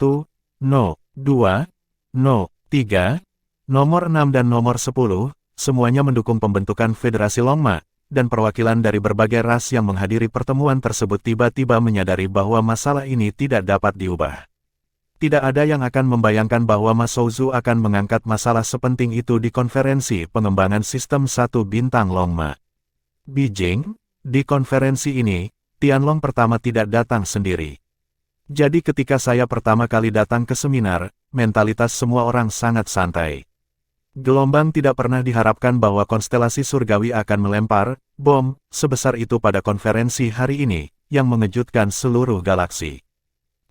No. 2, No. 3, nomor 6 dan nomor 10, semuanya mendukung pembentukan Federasi Longma, dan perwakilan dari berbagai ras yang menghadiri pertemuan tersebut tiba-tiba menyadari bahwa masalah ini tidak dapat diubah. Tidak ada yang akan membayangkan bahwa Ma Shouzu akan mengangkat masalah sepenting itu di konferensi pengembangan sistem 1 bintang Longma. Beijing. Di konferensi ini, Tianlong pertama tidak datang sendiri. Jadi ketika saya pertama kali datang ke seminar, mentalitas semua orang sangat santai. Gelombang tidak pernah diharapkan bahwa konstelasi surgawi akan melempar bom sebesar itu pada konferensi hari ini, yang mengejutkan seluruh galaksi.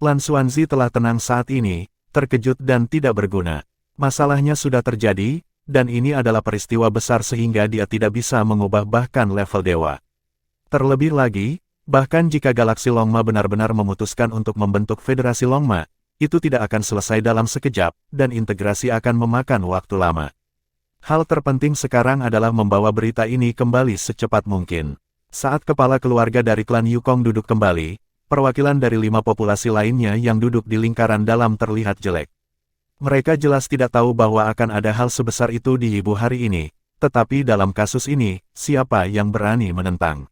Lan Xuanzi telah tenang saat ini, terkejut dan tidak berguna. Masalahnya sudah terjadi, dan ini adalah peristiwa besar sehingga dia tidak bisa mengubah bahkan level dewa. Terlebih lagi, bahkan jika galaksi Longma benar-benar memutuskan untuk membentuk Federasi Longma, itu tidak akan selesai dalam sekejap, dan integrasi akan memakan waktu lama. Hal terpenting sekarang adalah membawa berita ini kembali secepat mungkin. Saat kepala keluarga dari klan Yukong duduk kembali, perwakilan dari 5 populasi lainnya yang duduk di lingkaran dalam terlihat jelek. Mereka jelas tidak tahu bahwa akan ada hal sebesar itu di ibu hari ini, tetapi dalam kasus ini, siapa yang berani menentang?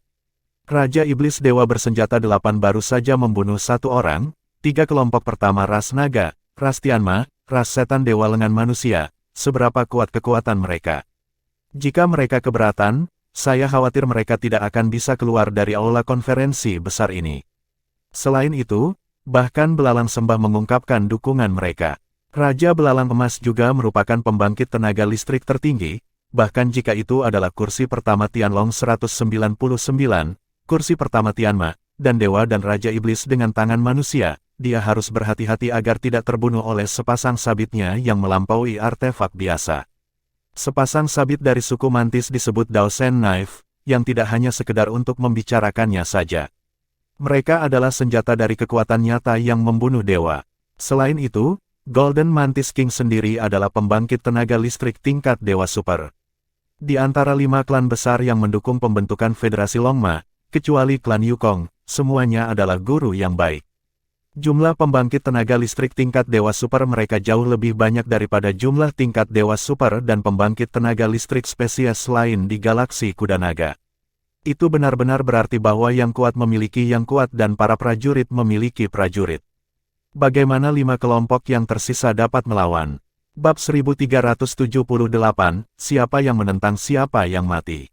Raja Iblis Dewa bersenjata 8 baru saja membunuh 1 orang, 3 kelompok pertama ras naga, ras Tianma, ras setan dewa lengan manusia, seberapa kuat kekuatan mereka. Jika mereka keberatan, saya khawatir mereka tidak akan bisa keluar dari aula konferensi besar ini. Selain itu, bahkan Belalang Sembah mengungkapkan dukungan mereka. Raja Belalang Emas juga merupakan pembangkit tenaga listrik tertinggi, bahkan jika itu adalah kursi pertama Tianlong 199, kursi pertama Tianma, dan Dewa dan Raja Iblis dengan tangan manusia, dia harus berhati-hati agar tidak terbunuh oleh sepasang sabitnya yang melampaui artefak biasa. Sepasang sabit dari suku mantis disebut Daosen Knife, yang tidak hanya sekedar untuk membicarakannya saja. Mereka adalah senjata dari kekuatan nyata yang membunuh dewa. Selain itu, Golden Mantis King sendiri adalah pembangkit tenaga listrik tingkat Dewa Super. Di antara 5 klan besar yang mendukung pembentukan Federasi Longma, kecuali klan Yukong, semuanya adalah guru yang baik. Jumlah pembangkit tenaga listrik tingkat Dewa Super mereka jauh lebih banyak daripada jumlah tingkat Dewa Super dan pembangkit tenaga listrik spesies lain di galaksi Kuda Naga. Itu benar-benar berarti bahwa yang kuat memiliki yang kuat dan para prajurit memiliki prajurit. Bagaimana 5 kelompok yang tersisa dapat melawan? Bab 1378, siapa yang menentang siapa yang mati?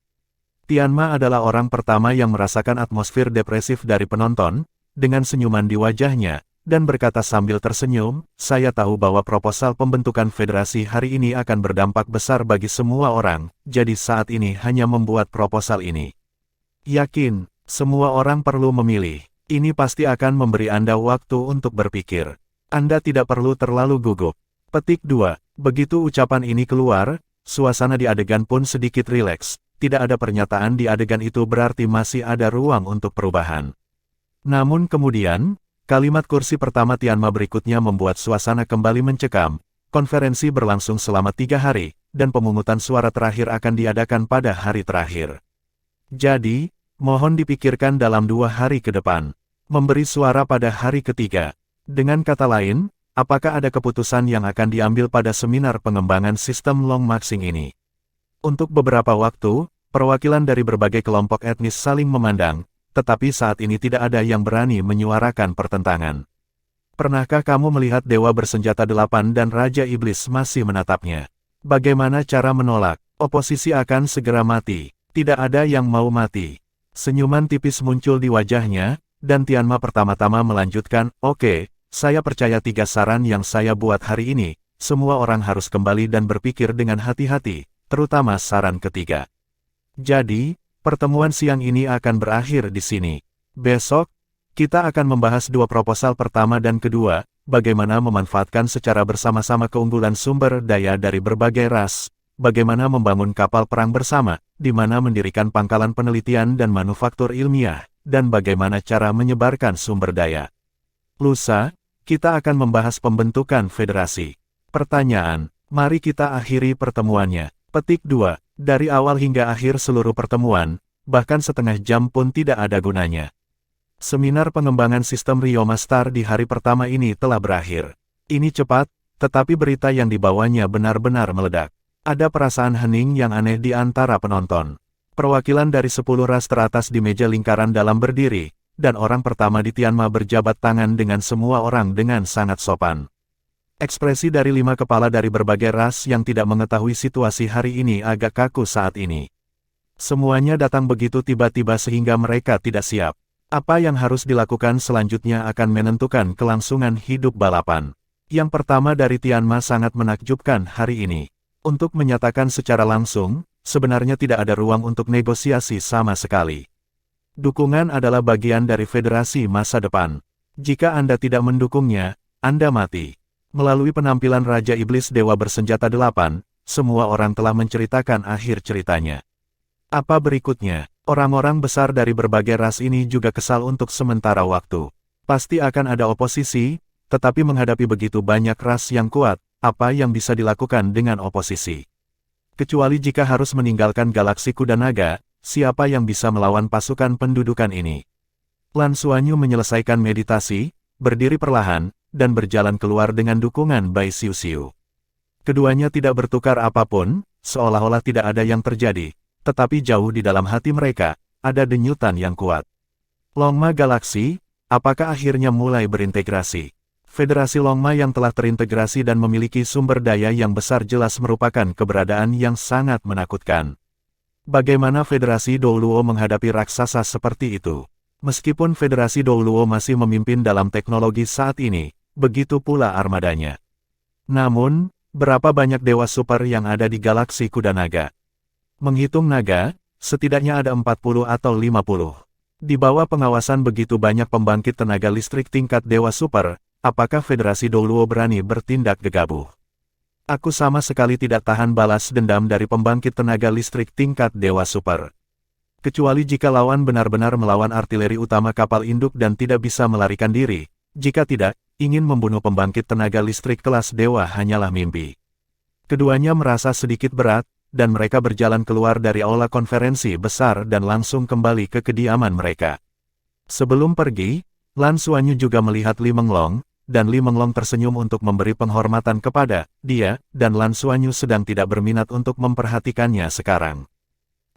Tianma adalah orang pertama yang merasakan atmosfer depresif dari penonton, dengan senyuman di wajahnya, dan berkata sambil tersenyum, saya tahu bahwa proposal pembentukan federasi hari ini akan berdampak besar bagi semua orang, jadi saat ini hanya membuat proposal ini. Yakin, semua orang perlu memilih. Ini pasti akan memberi Anda waktu untuk berpikir. Anda tidak perlu terlalu gugup. Petik 2. Begitu ucapan ini keluar, suasana di adegan pun sedikit rileks. Tidak ada pernyataan di adegan itu berarti masih ada ruang untuk perubahan. Namun kemudian, kalimat kursi pertama Tianma berikutnya membuat suasana kembali mencekam. Konferensi berlangsung selama 3 hari, dan pemungutan suara terakhir akan diadakan pada hari terakhir. Jadi, mohon dipikirkan dalam 2 hari ke depan. Memberi suara pada hari ketiga. Dengan kata lain, apakah ada keputusan yang akan diambil pada seminar pengembangan sistem long marching ini? Untuk beberapa waktu, perwakilan dari berbagai kelompok etnis saling memandang, tetapi saat ini tidak ada yang berani menyuarakan pertentangan. Pernahkah kamu melihat Dewa Bersenjata 8 dan Raja Iblis masih menatapnya? Bagaimana cara menolak? Oposisi akan segera mati. Tidak ada yang mau mati. Senyuman tipis muncul di wajahnya, dan Tianma pertama-tama melanjutkan, oke, saya percaya 3 saran yang saya buat hari ini, semua orang harus kembali dan berpikir dengan hati-hati, terutama saran ketiga. Jadi, pertemuan siang ini akan berakhir di sini. Besok, kita akan membahas 2 proposal pertama dan kedua, bagaimana memanfaatkan secara bersama-sama keunggulan sumber daya dari berbagai ras, bagaimana membangun kapal perang bersama, di mana mendirikan pangkalan penelitian dan manufaktur ilmiah, dan bagaimana cara menyebarkan sumber daya. Lusa, kita akan membahas pembentukan federasi. Pertanyaan, mari kita akhiri pertemuannya. Petik 2. Dari awal hingga akhir seluruh pertemuan, bahkan setengah jam pun tidak ada gunanya. Seminar pengembangan sistem Ryoma Star di hari pertama ini telah berakhir. Ini cepat, tetapi berita yang dibawanya benar-benar meledak. Ada perasaan hening yang aneh di antara penonton. Perwakilan dari 10 ras teratas di meja lingkaran dalam berdiri, dan orang pertama di Tianma berjabat tangan dengan semua orang dengan sangat sopan. Ekspresi dari 5 kepala dari berbagai ras yang tidak mengetahui situasi hari ini agak kaku saat ini. Semuanya datang begitu tiba-tiba sehingga mereka tidak siap. Apa yang harus dilakukan selanjutnya akan menentukan kelangsungan hidup balapan. Yang pertama dari Tianma sangat menakjubkan hari ini. Untuk menyatakan secara langsung, sebenarnya tidak ada ruang untuk negosiasi sama sekali. Dukungan adalah bagian dari federasi masa depan. Jika Anda tidak mendukungnya, Anda mati. Melalui penampilan Raja Iblis Dewa Bersenjata 8, semua orang telah menceritakan akhir ceritanya. Apa berikutnya? Orang-orang besar dari berbagai ras ini juga kesal untuk sementara waktu. Pasti akan ada oposisi, tetapi menghadapi begitu banyak ras yang kuat, apa yang bisa dilakukan dengan oposisi? Kecuali jika harus meninggalkan galaksi Kuda Naga, siapa yang bisa melawan pasukan pendudukan ini? Lan Xuanyu menyelesaikan meditasi, berdiri perlahan, dan berjalan keluar dengan dukungan Bai Xiuxiu. Keduanya tidak bertukar apapun, seolah-olah tidak ada yang terjadi, tetapi jauh di dalam hati mereka, ada denyutan yang kuat. Longma Galaksi, apakah akhirnya mulai berintegrasi? Federasi Longma yang telah terintegrasi dan memiliki sumber daya yang besar jelas merupakan keberadaan yang sangat menakutkan. Bagaimana Federasi Douluo menghadapi raksasa seperti itu? Meskipun Federasi Douluo masih memimpin dalam teknologi saat ini, begitu pula armadanya. Namun, berapa banyak dewa super yang ada di galaksi Kuda Naga? Menghitung naga, setidaknya ada 40 atau 50. Di bawah pengawasan begitu banyak pembangkit tenaga listrik tingkat dewa super, apakah Federasi Douluo berani bertindak gegabah? Aku sama sekali tidak tahan balas dendam dari pembangkit tenaga listrik tingkat dewa super. Kecuali jika lawan benar-benar melawan artileri utama kapal induk dan tidak bisa melarikan diri, jika tidak, ingin membunuh pembangkit tenaga listrik kelas dewa hanyalah mimpi. Keduanya merasa sedikit berat, dan mereka berjalan keluar dari aula konferensi besar dan langsung kembali ke kediaman mereka. Sebelum pergi, Lan Xuanyu juga melihat Li Menglong, dan Li Menglong tersenyum untuk memberi penghormatan kepada dia, dan Lan Xuanyu sedang tidak berminat untuk memperhatikannya sekarang.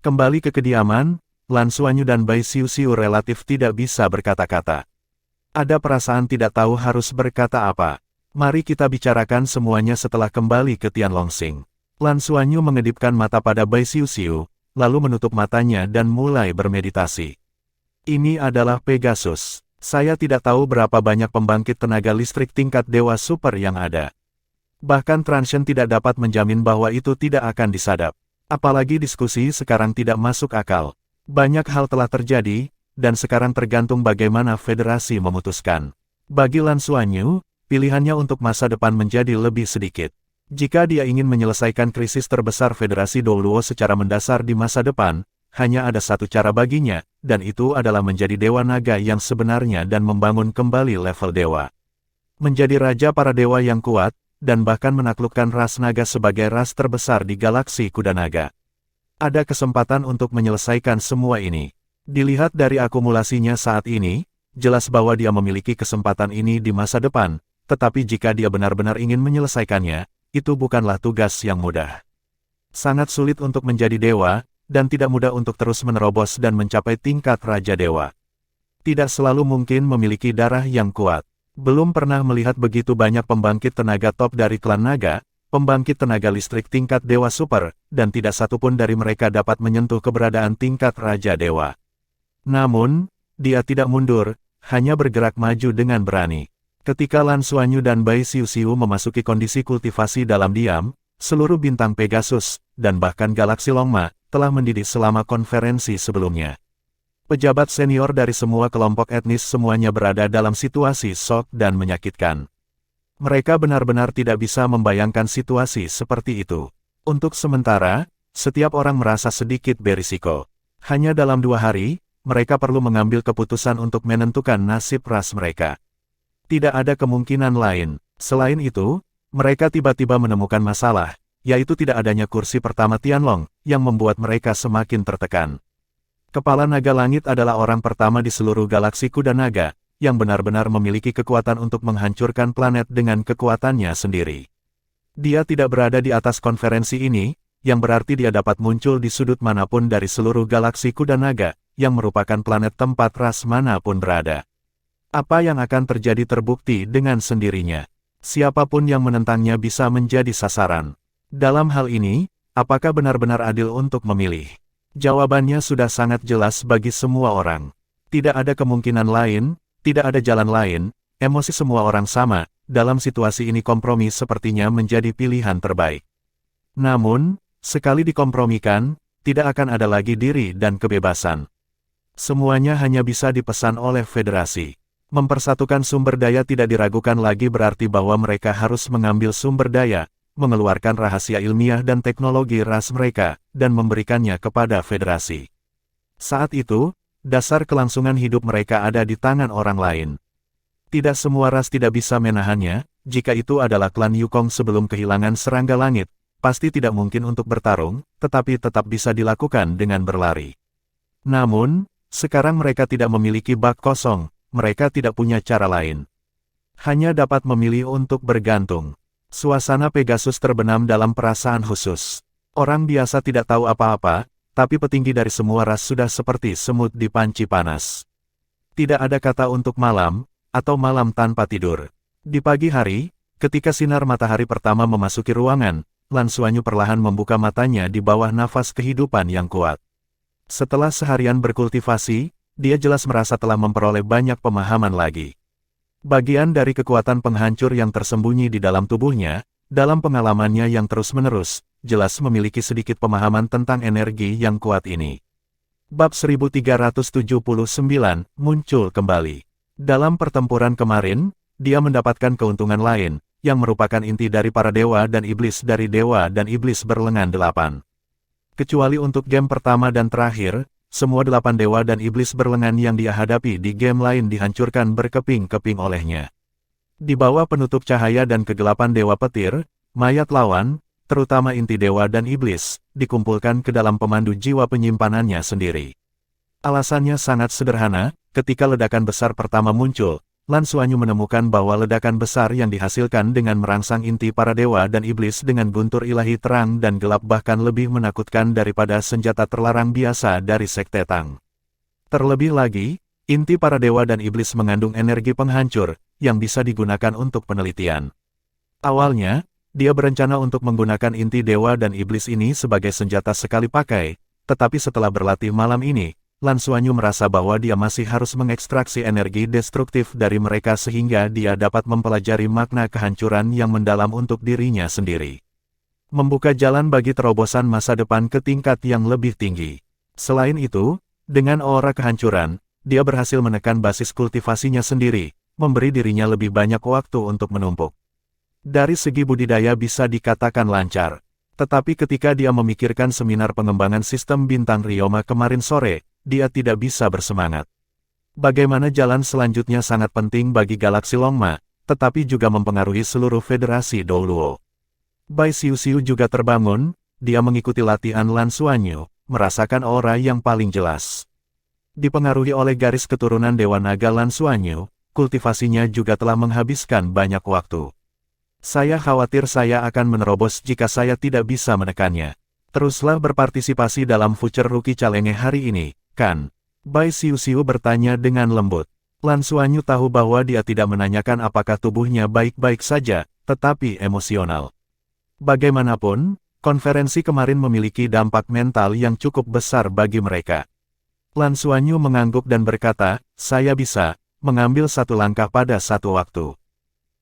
Kembali ke kediaman, Lan Xuanyu dan Bai Xiuxiu relatif tidak bisa berkata-kata. Ada perasaan tidak tahu harus berkata apa. Mari kita bicarakan semuanya setelah kembali ke Tianlongxing. Lan Xuanyu mengedipkan mata pada Bai Xiuxiu, lalu menutup matanya dan mulai bermeditasi. Ini adalah Pegasus. Saya tidak tahu berapa banyak pembangkit tenaga listrik tingkat dewa super yang ada. Bahkan Transsion tidak dapat menjamin bahwa itu tidak akan disadap. Apalagi diskusi sekarang tidak masuk akal. Banyak hal telah terjadi, dan sekarang tergantung bagaimana federasi memutuskan. Bagi Lan Xuanyu, pilihannya untuk masa depan menjadi lebih sedikit. Jika dia ingin menyelesaikan krisis terbesar Federasi Douluo secara mendasar di masa depan, hanya ada satu cara baginya, dan itu adalah menjadi Dewa Naga yang sebenarnya dan membangun kembali level dewa. Menjadi raja para dewa yang kuat, dan bahkan menaklukkan ras naga sebagai ras terbesar di galaksi Kuda Naga. Ada kesempatan untuk menyelesaikan semua ini. Dilihat dari akumulasinya saat ini, jelas bahwa dia memiliki kesempatan ini di masa depan, tetapi jika dia benar-benar ingin menyelesaikannya, itu bukanlah tugas yang mudah. Sangat sulit untuk menjadi dewa, dan tidak mudah untuk terus menerobos dan mencapai tingkat Raja Dewa. Tidak selalu mungkin memiliki darah yang kuat. Belum pernah melihat begitu banyak pembangkit tenaga top dari klan naga, pembangkit tenaga listrik tingkat Dewa Super, dan tidak satupun dari mereka dapat menyentuh keberadaan tingkat Raja Dewa. Namun, dia tidak mundur, hanya bergerak maju dengan berani. Ketika Lan Xuanyu dan Bai Xiuxiu memasuki kondisi kultivasi dalam diam, seluruh bintang Pegasus, dan bahkan galaksi Longma, telah mendidih selama konferensi sebelumnya. Pejabat senior dari semua kelompok etnis semuanya berada dalam situasi shock dan menyakitkan. Mereka benar-benar tidak bisa membayangkan situasi seperti itu. Untuk sementara, setiap orang merasa sedikit berisiko. Hanya dalam 2 hari, mereka perlu mengambil keputusan untuk menentukan nasib ras mereka. Tidak ada kemungkinan lain. Selain itu, mereka tiba-tiba menemukan masalah, yaitu tidak adanya kursi pertama Tianlong, yang membuat mereka semakin tertekan. Kepala Naga Langit adalah orang pertama di seluruh galaksi Kuda Naga, yang benar-benar memiliki kekuatan untuk menghancurkan planet dengan kekuatannya sendiri. Dia tidak berada di atas konferensi ini, yang berarti dia dapat muncul di sudut manapun dari seluruh galaksi Kuda Naga, yang merupakan planet tempat ras manapun berada. Apa yang akan terjadi terbukti dengan sendirinya. Siapapun yang menentangnya bisa menjadi sasaran. Dalam hal ini, apakah benar-benar adil untuk memilih? Jawabannya sudah sangat jelas bagi semua orang. Tidak ada kemungkinan lain, tidak ada jalan lain, emosi semua orang sama, dalam situasi ini kompromi sepertinya menjadi pilihan terbaik. Namun, sekali dikompromikan, tidak akan ada lagi diri dan kebebasan. Semuanya hanya bisa dipesan oleh federasi. Mempersatukan sumber daya tidak diragukan lagi berarti bahwa mereka harus mengambil sumber daya, mengeluarkan rahasia ilmiah dan teknologi ras mereka, dan memberikannya kepada federasi. Saat itu, dasar kelangsungan hidup mereka ada di tangan orang lain. Tidak semua ras tidak bisa menahannya, jika itu adalah klan Yukong sebelum kehilangan serangga langit, pasti tidak mungkin untuk bertarung, tetapi tetap bisa dilakukan dengan berlari. Namun, sekarang mereka tidak memiliki bak kosong. Mereka tidak punya cara lain. Hanya dapat memilih untuk bergantung. Suasana Pegasus terbenam dalam perasaan khusus. Orang biasa tidak tahu apa-apa, tapi petinggi dari semua ras sudah seperti semut di panci panas. Tidak ada kata untuk malam, atau malam tanpa tidur. Di pagi hari, ketika sinar matahari pertama memasuki ruangan, Lan Xuanyu perlahan membuka matanya di bawah nafas kehidupan yang kuat. Setelah seharian berkultivasi, dia jelas merasa telah memperoleh banyak pemahaman lagi. Bagian dari kekuatan penghancur yang tersembunyi di dalam tubuhnya, dalam pengalamannya yang terus-menerus, jelas memiliki sedikit pemahaman tentang energi yang kuat ini. Bab 1379 muncul kembali. Dalam pertempuran kemarin, dia mendapatkan keuntungan lain, yang merupakan inti dari para dewa dan iblis dari dewa dan iblis berlengan 8. Kecuali untuk game pertama dan terakhir, semua 8 dewa dan iblis berlengan yang dia hadapi di game lain dihancurkan berkeping-keping olehnya. Di bawah penutup cahaya dan kegelapan dewa petir, mayat lawan, terutama inti dewa dan iblis, dikumpulkan ke dalam pemandu jiwa penyimpanannya sendiri. Alasannya sangat sederhana, ketika ledakan besar pertama muncul, Lan Xuanyu menemukan bahwa ledakan besar yang dihasilkan dengan merangsang inti para dewa dan iblis dengan guntur ilahi terang dan gelap bahkan lebih menakutkan daripada senjata terlarang biasa dari Sekte Tang. Terlebih lagi, inti para dewa dan iblis mengandung energi penghancur, yang bisa digunakan untuk penelitian. Awalnya, dia berencana untuk menggunakan inti dewa dan iblis ini sebagai senjata sekali pakai, tetapi setelah berlatih malam ini, Lan Xuanyu merasa bahwa dia masih harus mengekstraksi energi destruktif dari mereka sehingga dia dapat mempelajari makna kehancuran yang mendalam untuk dirinya sendiri. Membuka jalan bagi terobosan masa depan ke tingkat yang lebih tinggi. Selain itu, dengan aura kehancuran, dia berhasil menekan basis kultivasinya sendiri, memberi dirinya lebih banyak waktu untuk menumpuk. Dari segi budidaya bisa dikatakan lancar. Tetapi ketika dia memikirkan seminar pengembangan sistem bintang Ryoma kemarin sore, dia tidak bisa bersemangat. Bagaimana jalan selanjutnya sangat penting bagi galaksi Longma, tetapi juga mempengaruhi seluruh federasi Douluo. Bai Xiuxiu juga terbangun, dia mengikuti latihan Lan Xuanyu, merasakan aura yang paling jelas. Dipengaruhi oleh garis keturunan Dewa Naga Lan Xuanyu, kultivasinya juga telah menghabiskan banyak waktu. Saya khawatir saya akan menerobos jika saya tidak bisa menekannya. Teruslah berpartisipasi dalam Future Rookie Challenge hari ini, kan? Bai Xiuxiu bertanya dengan lembut. Lan Xuanyu tahu bahwa dia tidak menanyakan apakah tubuhnya baik-baik saja, tetapi emosional. Bagaimanapun, konferensi kemarin memiliki dampak mental yang cukup besar bagi mereka. Lan Xuanyu mengangguk dan berkata, saya bisa mengambil satu langkah pada satu waktu.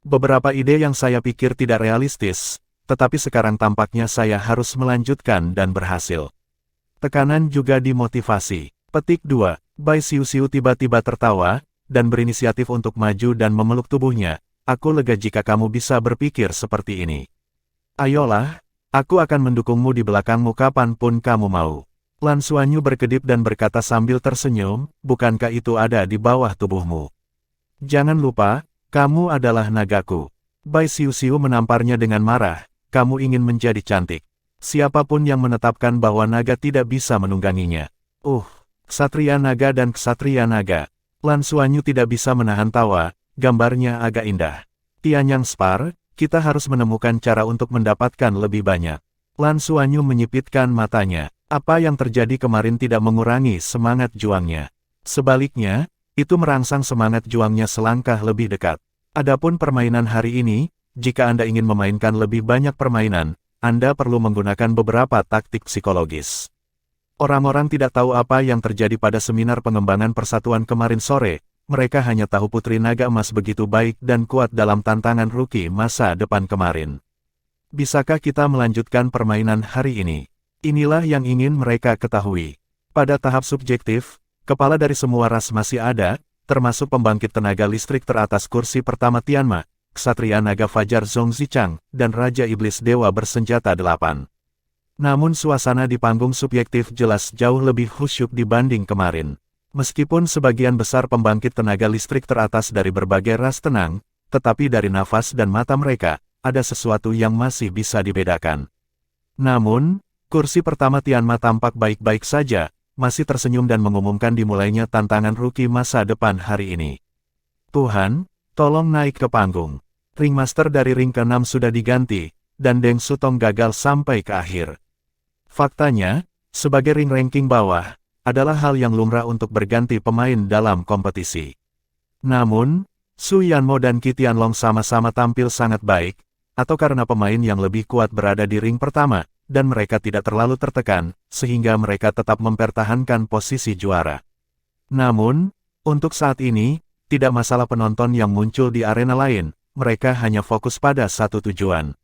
Beberapa ide yang saya pikir tidak realistis, tetapi sekarang tampaknya saya harus melanjutkan dan berhasil. Tekanan juga dimotivasi. Petik 2. Bai Xiuxiu tiba-tiba tertawa, dan berinisiatif untuk maju dan memeluk tubuhnya. Aku lega jika kamu bisa berpikir seperti ini. Ayolah, aku akan mendukungmu di belakangmu kapanpun kamu mau. Lan Xuanyu berkedip dan berkata sambil tersenyum, bukankah itu ada di bawah tubuhmu? Jangan lupa, kamu adalah nagaku. Bai Xiuxiu menamparnya dengan marah, kamu ingin menjadi cantik. Siapapun yang menetapkan bahwa naga tidak bisa menungganginya. Ksatria naga dan ksatria naga. Lan Xuanyu tidak bisa menahan tawa, gambarnya agak indah. Tianyang Spar, kita harus menemukan cara untuk mendapatkan lebih banyak. Lan Xuanyu menyipitkan matanya. Apa yang terjadi kemarin tidak mengurangi semangat juangnya. Sebaliknya, itu merangsang semangat juangnya selangkah lebih dekat. Adapun permainan hari ini, jika Anda ingin memainkan lebih banyak permainan, Anda perlu menggunakan beberapa taktik psikologis. Orang-orang tidak tahu apa yang terjadi pada seminar pengembangan persatuan kemarin sore, mereka hanya tahu Putri Naga Emas begitu baik dan kuat dalam tantangan rookie masa depan kemarin. Bisakah kita melanjutkan permainan hari ini? Inilah yang ingin mereka ketahui. Pada tahap subjektif, kepala dari semua ras masih ada, termasuk pembangkit tenaga listrik teratas kursi pertama Tianma, Ksatria Naga Fajar Zhong Zichang, dan Raja Iblis Dewa Bersenjata 8. Namun suasana di panggung subjektif jelas jauh lebih khusyuk dibanding kemarin. Meskipun sebagian besar pembangkit tenaga listrik teratas dari berbagai ras tenang, tetapi dari nafas dan mata mereka, ada sesuatu yang masih bisa dibedakan. Namun, kursi pertama Tianma tampak baik-baik saja, masih tersenyum dan mengumumkan dimulainya tantangan rookie masa depan hari ini. Tuhan, tolong naik ke panggung. Ringmaster dari ring ke-6 sudah diganti, dan Deng Sutong gagal sampai ke akhir. Faktanya, sebagai ring ranking bawah, adalah hal yang lumrah untuk berganti pemain dalam kompetisi. Namun, Su Yanmo dan Qi Tianlong sama-sama tampil sangat baik, atau karena pemain yang lebih kuat berada di ring pertama, dan mereka tidak terlalu tertekan, sehingga mereka tetap mempertahankan posisi juara. Namun, untuk saat ini, tidak masalah penonton yang muncul di arena lain, mereka hanya fokus pada satu tujuan.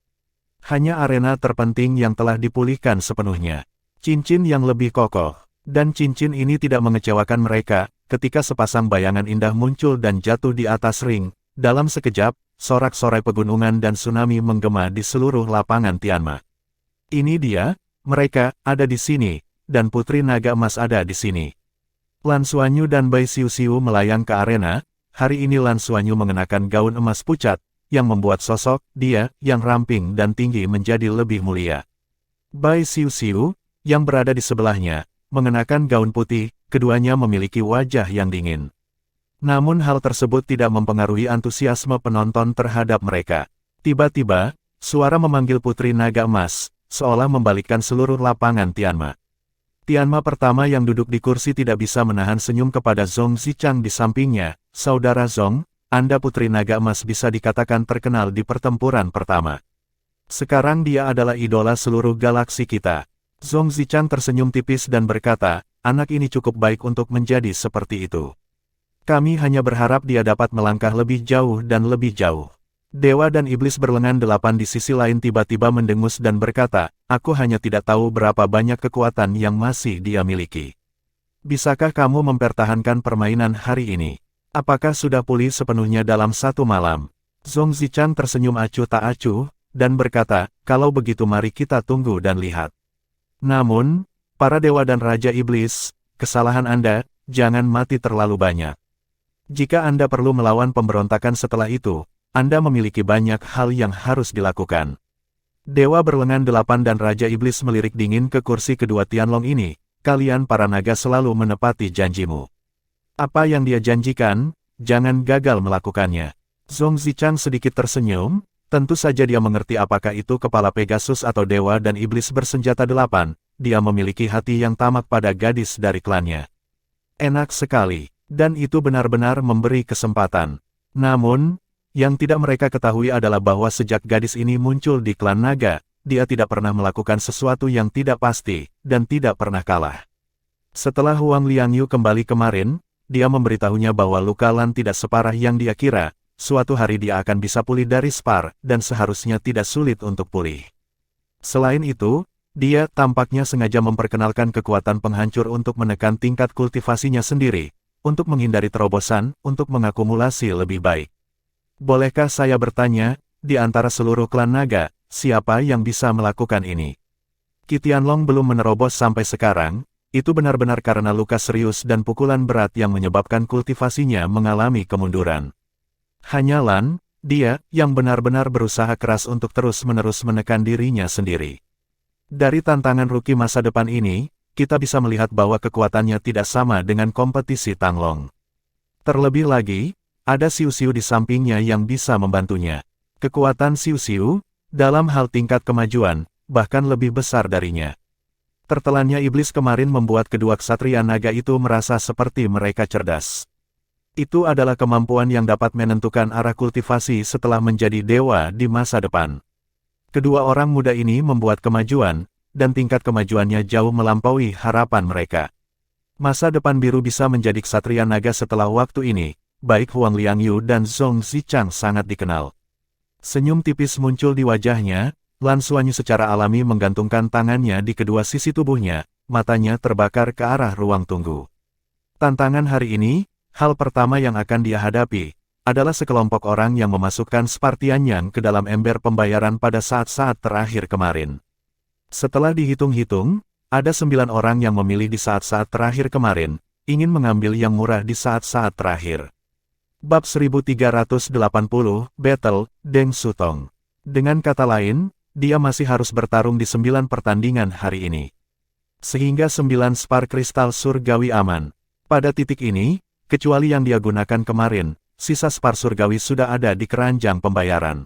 Hanya arena terpenting yang telah dipulihkan sepenuhnya. Cincin yang lebih kokoh. Dan cincin ini tidak mengecewakan mereka, ketika sepasang bayangan indah muncul dan jatuh di atas ring. Dalam sekejap, sorak-sorai pegunungan dan tsunami menggema di seluruh lapangan Tianma. Ini dia, mereka, ada di sini, dan Putri Naga Emas ada di sini. Lan Xuanyu dan Bai Xiuxiu melayang ke arena. Hari ini Lan Xuanyu mengenakan gaun emas pucat, yang membuat sosok dia yang ramping dan tinggi menjadi lebih mulia. Bai Xiuxiu, yang berada di sebelahnya, mengenakan gaun putih, keduanya memiliki wajah yang dingin. Namun hal tersebut tidak mempengaruhi antusiasme penonton terhadap mereka. Tiba-tiba, suara memanggil Putri Naga Emas, seolah membalikkan seluruh lapangan Tianma. Tianma pertama yang duduk di kursi tidak bisa menahan senyum kepada Zhong Zichang di sampingnya. Saudara Zhong, Anda Putri Naga Emas bisa dikatakan terkenal di pertempuran pertama. Sekarang dia adalah idola seluruh galaksi kita. Zhong Zichang tersenyum tipis dan berkata, anak ini cukup baik untuk menjadi seperti itu. Kami hanya berharap dia dapat melangkah lebih jauh dan lebih jauh. Dewa dan iblis berlengan delapan di sisi lain tiba-tiba mendengus dan berkata, aku hanya tidak tahu berapa banyak kekuatan yang masih dia miliki. Bisakah kamu mempertahankan permainan hari ini? Apakah sudah pulih sepenuhnya dalam satu malam? Zhong Zichang tersenyum acuh tak acuh, dan berkata, kalau begitu mari kita tunggu dan lihat. Namun, para dewa dan Raja Iblis, kesalahan Anda, jangan mati terlalu banyak. Jika Anda perlu melawan pemberontakan setelah itu, Anda memiliki banyak hal yang harus dilakukan. Dewa berlengan delapan dan Raja Iblis melirik dingin ke kursi kedua Tianlong ini, kalian para naga selalu menepati janjimu. Apa yang dia janjikan, jangan gagal melakukannya. Zhong Zichang sedikit tersenyum, tentu saja dia mengerti apakah itu kepala Pegasus atau dewa dan iblis bersenjata delapan, dia memiliki hati yang tamak pada gadis dari klannya. Enak sekali, dan itu benar-benar memberi kesempatan. Namun, yang tidak mereka ketahui adalah bahwa sejak gadis ini muncul di klan naga, dia tidak pernah melakukan sesuatu yang tidak pasti, dan tidak pernah kalah. Setelah Huang Liangyu kembali kemarin, dia memberitahunya bahwa luka Lan tidak separah yang dia kira, suatu hari dia akan bisa pulih dari Spar, dan seharusnya tidak sulit untuk pulih. Selain itu, dia tampaknya sengaja memperkenalkan kekuatan penghancur untuk menekan tingkat kultivasinya sendiri, untuk menghindari terobosan, untuk mengakumulasi lebih baik. Bolehkah saya bertanya, di antara seluruh klan naga, siapa yang bisa melakukan ini? Qi Tianlong belum menerobos sampai sekarang, itu benar-benar karena luka serius dan pukulan berat yang menyebabkan kultivasinya mengalami kemunduran. Hanya Lan, dia, yang benar-benar berusaha keras untuk terus-menerus menekan dirinya sendiri. Dari tantangan rookie masa depan ini, kita bisa melihat bahwa kekuatannya tidak sama dengan kompetisi Tanglong. Terlebih lagi, ada Xiu Xiu di sampingnya yang bisa membantunya. Kekuatan Xiu Xiu, dalam hal tingkat kemajuan, bahkan lebih besar darinya. Tertelannya iblis kemarin membuat kedua ksatria naga itu merasa seperti mereka cerdas. Itu adalah kemampuan yang dapat menentukan arah kultivasi setelah menjadi dewa di masa depan. Kedua orang muda ini membuat kemajuan, dan tingkat kemajuannya jauh melampaui harapan mereka. Masa depan biru bisa menjadi ksatria naga setelah waktu ini, baik Huang Liangyu dan Zhong Zichang sangat dikenal. Senyum tipis muncul di wajahnya, Lan Xuanyu secara alami menggantungkan tangannya di kedua sisi tubuhnya, matanya terbakar ke arah ruang tunggu. Tantangan hari ini, hal pertama yang akan dia hadapi, adalah sekelompok orang yang memasukkan Spartianyang ke dalam ember pembayaran pada saat-saat terakhir kemarin. Setelah dihitung-hitung, ada 9 orang yang memilih di saat-saat terakhir kemarin, ingin mengambil yang murah di saat-saat terakhir. Bab 1380, Battle, Deng Sutong. Dengan kata lain, dia masih harus bertarung di 9 pertandingan hari ini. Sehingga 9 spar kristal surgawi aman. Pada titik ini, kecuali yang dia gunakan kemarin, sisa spar surgawi sudah ada di keranjang pembayaran.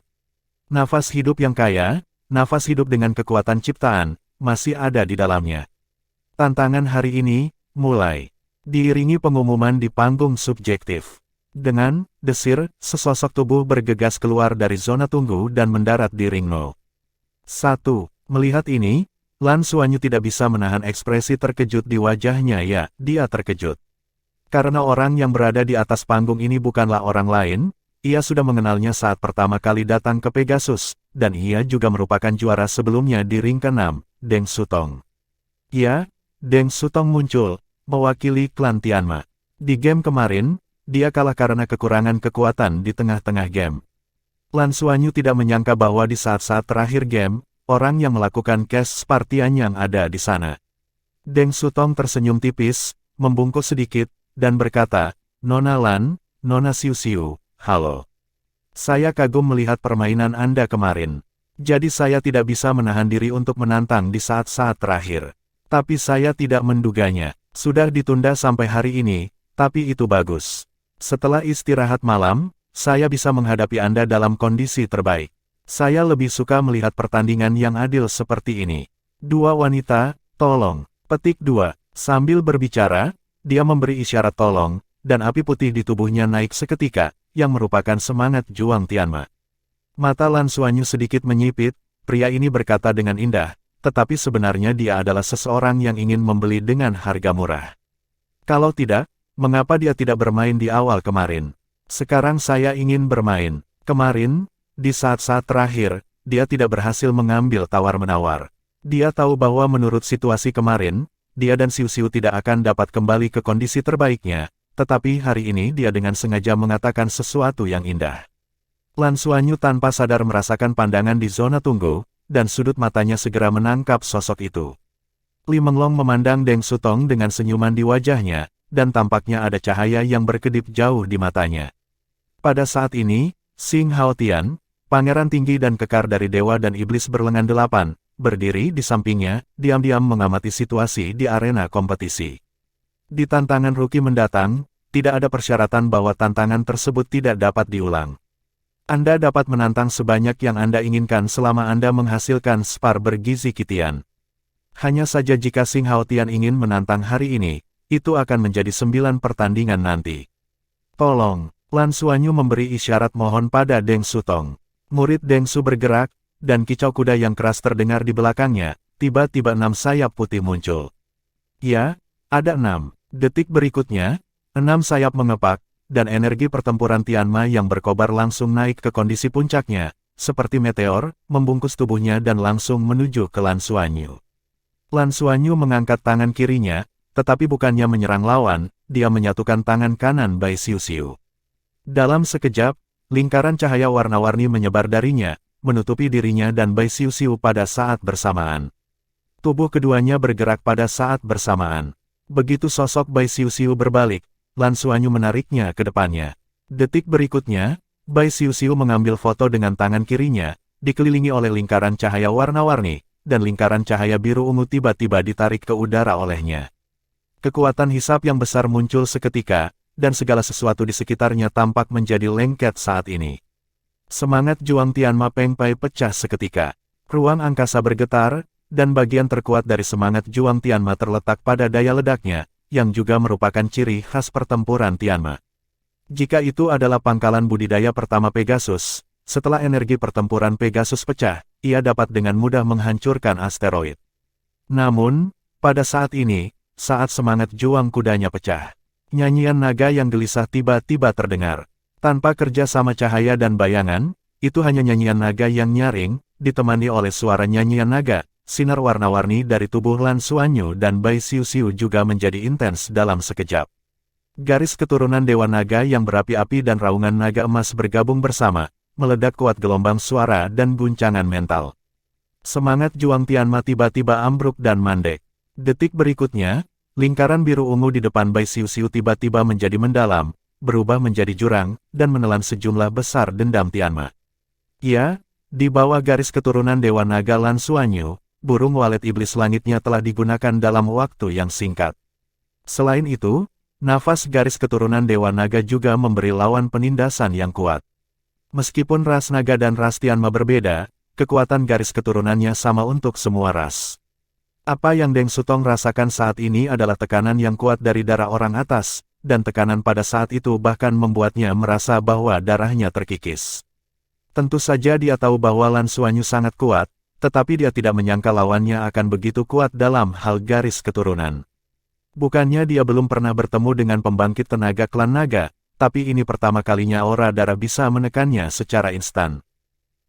Nafas hidup yang kaya, nafas hidup dengan kekuatan ciptaan, masih ada di dalamnya. Tantangan hari ini, mulai. Diiringi pengumuman di panggung subjektif. Dengan desir, sesosok tubuh bergegas keluar dari zona tunggu dan mendarat di ring 0. 1. Melihat ini, Lan Xuanyu tidak bisa menahan ekspresi terkejut di wajahnya. Ya, dia terkejut. Karena orang yang berada di atas panggung ini bukanlah orang lain, ia sudah mengenalnya saat pertama kali datang ke Pegasus, dan ia juga merupakan juara sebelumnya di ring ke-6, Deng Sutong. Ya, Deng Sutong muncul, mewakili klan Tianma. Di game kemarin, dia kalah karena kekurangan kekuatan di tengah-tengah game. Lan Xuanyu tidak menyangka bahwa di saat-saat terakhir game, orang yang melakukan cast Spartianyang ada di sana. Deng Sutong tersenyum tipis, membungkuk sedikit, dan berkata, Nona Lan, Nona Xiu Xiu, halo. Saya kagum melihat permainan Anda kemarin. Jadi saya tidak bisa menahan diri untuk menantang di saat-saat terakhir. Tapi saya tidak menduganya. Sudah ditunda sampai hari ini, tapi itu bagus. Setelah istirahat malam, saya bisa menghadapi Anda dalam kondisi terbaik. Saya lebih suka melihat pertandingan yang adil seperti ini. Dua wanita, tolong. Petik 2. Sambil berbicara, dia memberi isyarat tolong, dan api putih di tubuhnya naik seketika, yang merupakan semangat juang Tianma. Mata Lan Xuanyu sedikit menyipit, pria ini berkata dengan indah, tetapi sebenarnya dia adalah seseorang yang ingin membeli dengan harga murah. Kalau tidak, mengapa dia tidak bermain di awal kemarin? Sekarang saya ingin bermain. Kemarin, di saat-saat terakhir, dia tidak berhasil mengambil tawar-menawar. Dia tahu bahwa menurut situasi kemarin, dia dan Xiu Xiu tidak akan dapat kembali ke kondisi terbaiknya, tetapi hari ini dia dengan sengaja mengatakan sesuatu yang indah. Lan Xuanyu tanpa sadar merasakan pandangan di zona tunggu, dan sudut matanya segera menangkap sosok itu. Li Menglong memandang Deng Sutong dengan senyuman di wajahnya, dan tampaknya ada cahaya yang berkedip jauh di matanya. Pada saat ini, Xing Haotian, pangeran tinggi dan kekar dari dewa dan iblis berlengan 8, berdiri di sampingnya, diam-diam mengamati situasi di arena kompetisi. Di tantangan rookie mendatang, tidak ada persyaratan bahwa tantangan tersebut tidak dapat diulang. Anda dapat menantang sebanyak yang Anda inginkan selama Anda menghasilkan spar bergizi Kitian. Hanya saja jika Xing Haotian ingin menantang hari ini, itu akan menjadi 9 pertandingan nanti. Tolong, Lan Xuanyu memberi isyarat mohon pada Deng Sutong. Murid Deng Su bergerak, dan kicau kuda yang keras terdengar di belakangnya, tiba-tiba 6 sayap putih muncul. Ya, ada 6. Detik berikutnya, 6 sayap mengepak, dan energi pertempuran Tianma yang berkobar langsung naik ke kondisi puncaknya, seperti meteor, membungkus tubuhnya dan langsung menuju ke Lan Xuanyu. Lan Xuanyu mengangkat tangan kirinya, tetapi bukannya menyerang lawan, dia menyatukan tangan kanan Bai Xiu Xiu. Dalam sekejap, lingkaran cahaya warna-warni menyebar darinya, menutupi dirinya dan Bai Xiu Xiu pada saat bersamaan. Tubuh keduanya bergerak pada saat bersamaan. Begitu sosok Bai Xiu Xiu berbalik, Lan Xuanyu menariknya ke depannya. Detik berikutnya, Bai Xiu Xiu mengambil foto dengan tangan kirinya, dikelilingi oleh lingkaran cahaya warna-warni, dan lingkaran cahaya biru ungu tiba-tiba ditarik ke udara olehnya. Kekuatan hisap yang besar muncul seketika, dan segala sesuatu di sekitarnya tampak menjadi lengket saat ini. Semangat juang Tianma Peng Pai pecah seketika. Ruang angkasa bergetar, dan bagian terkuat dari semangat juang Tianma terletak pada daya ledaknya, yang juga merupakan ciri khas pertempuran Tianma. Jika itu adalah pangkalan budidaya pertama Pegasus, setelah energi pertempuran Pegasus pecah, ia dapat dengan mudah menghancurkan asteroid. Namun, pada saat ini, saat semangat juang kudanya pecah, nyanyian naga yang gelisah tiba-tiba terdengar. Tanpa kerja sama cahaya dan bayangan, itu hanya nyanyian naga yang nyaring, ditemani oleh suara nyanyian naga. Sinar warna-warni dari tubuh Lan Xuanyu dan Bai Xiu Xiu juga menjadi intens dalam sekejap. Garis keturunan Dewa Naga yang berapi-api dan raungan naga emas bergabung bersama, meledak kuat gelombang suara dan guncangan mental. Semangat juang Tianma tiba-tiba ambruk dan mandek. Detik berikutnya, lingkaran biru ungu di depan Bai Xiu Xiu tiba-tiba menjadi mendalam, berubah menjadi jurang, dan menelan sejumlah besar dendam Tianma. Ya, di bawah garis keturunan Dewa Naga Lan Xuanyu, burung walet iblis langitnya telah digunakan dalam waktu yang singkat. Selain itu, nafas garis keturunan Dewa Naga juga memberi lawan penindasan yang kuat. Meskipun ras naga dan ras Tianma berbeda, kekuatan garis keturunannya sama untuk semua ras. Apa yang Deng Sutong rasakan saat ini adalah tekanan yang kuat dari darah orang atas, dan tekanan pada saat itu bahkan membuatnya merasa bahwa darahnya terkikis. Tentu saja dia tahu bahwa Lan Xuanyu sangat kuat, tetapi dia tidak menyangka lawannya akan begitu kuat dalam hal garis keturunan. Bukannya dia belum pernah bertemu dengan pembangkit tenaga klan naga, tapi ini pertama kalinya aura darah bisa menekannya secara instan.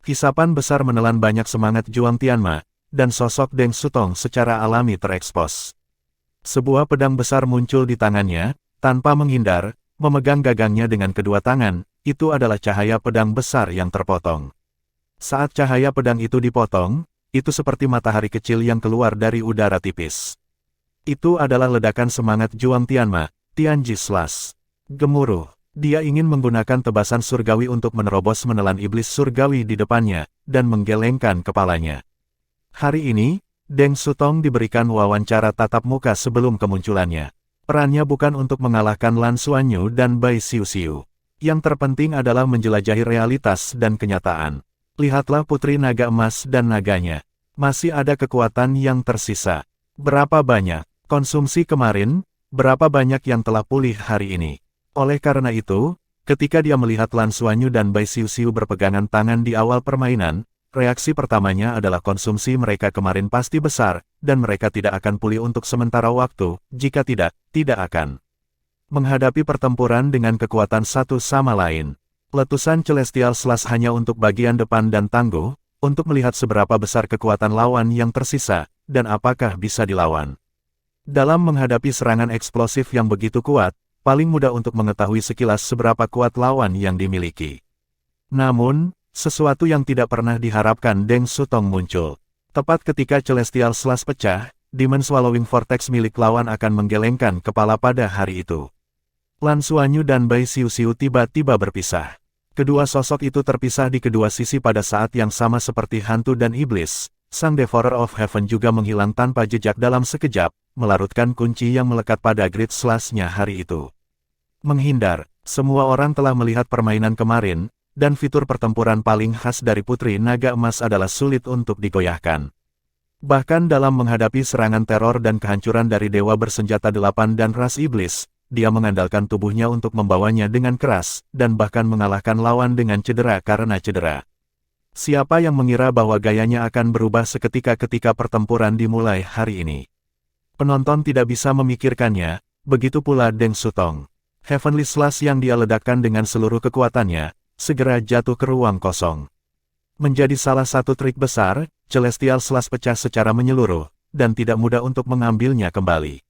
Hisapan besar menelan banyak semangat juang Tianma, dan sosok Deng Sutong secara alami terekspos. Sebuah pedang besar muncul di tangannya, tanpa menghindar, memegang gagangnya dengan kedua tangan, itu adalah cahaya pedang besar yang terpotong. Saat cahaya pedang itu dipotong, itu seperti matahari kecil yang keluar dari udara tipis. Itu adalah ledakan semangat juang Tianma, Tianji Slash. Gemuruh, dia ingin menggunakan tebasan surgawi untuk menerobos menelan iblis surgawi di depannya, dan menggelengkan kepalanya. Hari ini, Deng Sutong diberikan wawancara tatap muka sebelum kemunculannya. Perannya bukan untuk mengalahkan Lan Xuanyu dan Bai Xiuxiu. Yang terpenting adalah menjelajahi realitas dan kenyataan. Lihatlah Putri Naga Emas dan naganya. Masih ada kekuatan yang tersisa. Berapa banyak konsumsi kemarin, berapa banyak yang telah pulih hari ini. Oleh karena itu, ketika dia melihat Lan Xuanyu dan Bai Xiuxiu berpegangan tangan di awal permainan, reaksi pertamanya adalah konsumsi mereka kemarin pasti besar, dan mereka tidak akan pulih untuk sementara waktu, jika tidak akan menghadapi pertempuran dengan kekuatan satu sama lain. Letusan Celestial Slash hanya untuk bagian depan dan tangguh, untuk melihat seberapa besar kekuatan lawan yang tersisa, dan apakah bisa dilawan. Dalam menghadapi serangan eksplosif yang begitu kuat, paling mudah untuk mengetahui sekilas seberapa kuat lawan yang dimiliki. Namun, sesuatu yang tidak pernah diharapkan Deng Sutong muncul. Tepat ketika Celestial Slash pecah, Demon Swallowing Vortex milik lawan akan menggelengkan kepala pada hari itu. Lan Xuanyu dan Bai Xiuxiu tiba-tiba berpisah. Kedua sosok itu terpisah di kedua sisi pada saat yang sama seperti hantu dan iblis. Sang Devourer of Heaven juga menghilang tanpa jejak dalam sekejap, melarutkan kunci yang melekat pada Great Slash-nya hari itu. Menghindar, semua orang telah melihat permainan kemarin, dan fitur pertempuran paling khas dari Putri Naga Emas adalah sulit untuk digoyahkan. Bahkan dalam menghadapi serangan teror dan kehancuran dari Dewa Bersenjata Delapan dan Ras Iblis, dia mengandalkan tubuhnya untuk membawanya dengan keras, dan bahkan mengalahkan lawan dengan cedera karena cedera. Siapa yang mengira bahwa gayanya akan berubah seketika ketika pertempuran dimulai hari ini? Penonton tidak bisa memikirkannya, begitu pula Deng Sutong. Heavenly Slash yang dia ledakkan dengan seluruh kekuatannya, segera jatuh ke ruang kosong. Menjadi salah satu trik besar, Celestial Slash pecah secara menyeluruh, dan tidak mudah untuk mengambilnya kembali.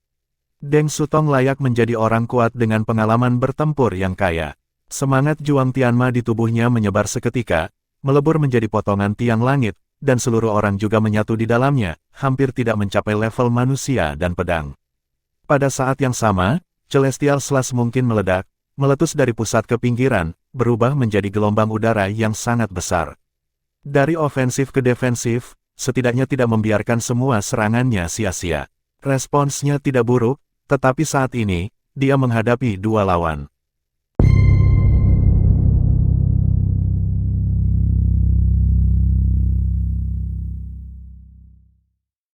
Deng Sutong layak menjadi orang kuat dengan pengalaman bertempur yang kaya. Semangat juang Tianma di tubuhnya menyebar seketika, melebur menjadi potongan tiang langit, dan seluruh orang juga menyatu di dalamnya, hampir tidak mencapai level manusia dan pedang. Pada saat yang sama, Celestial Slash mungkin meledak, meletus dari pusat ke pinggiran, berubah menjadi gelombang udara yang sangat besar. Dari ofensif ke defensif, setidaknya tidak membiarkan semua serangannya sia-sia. Responsnya tidak buruk, tetapi saat ini, dia menghadapi dua lawan.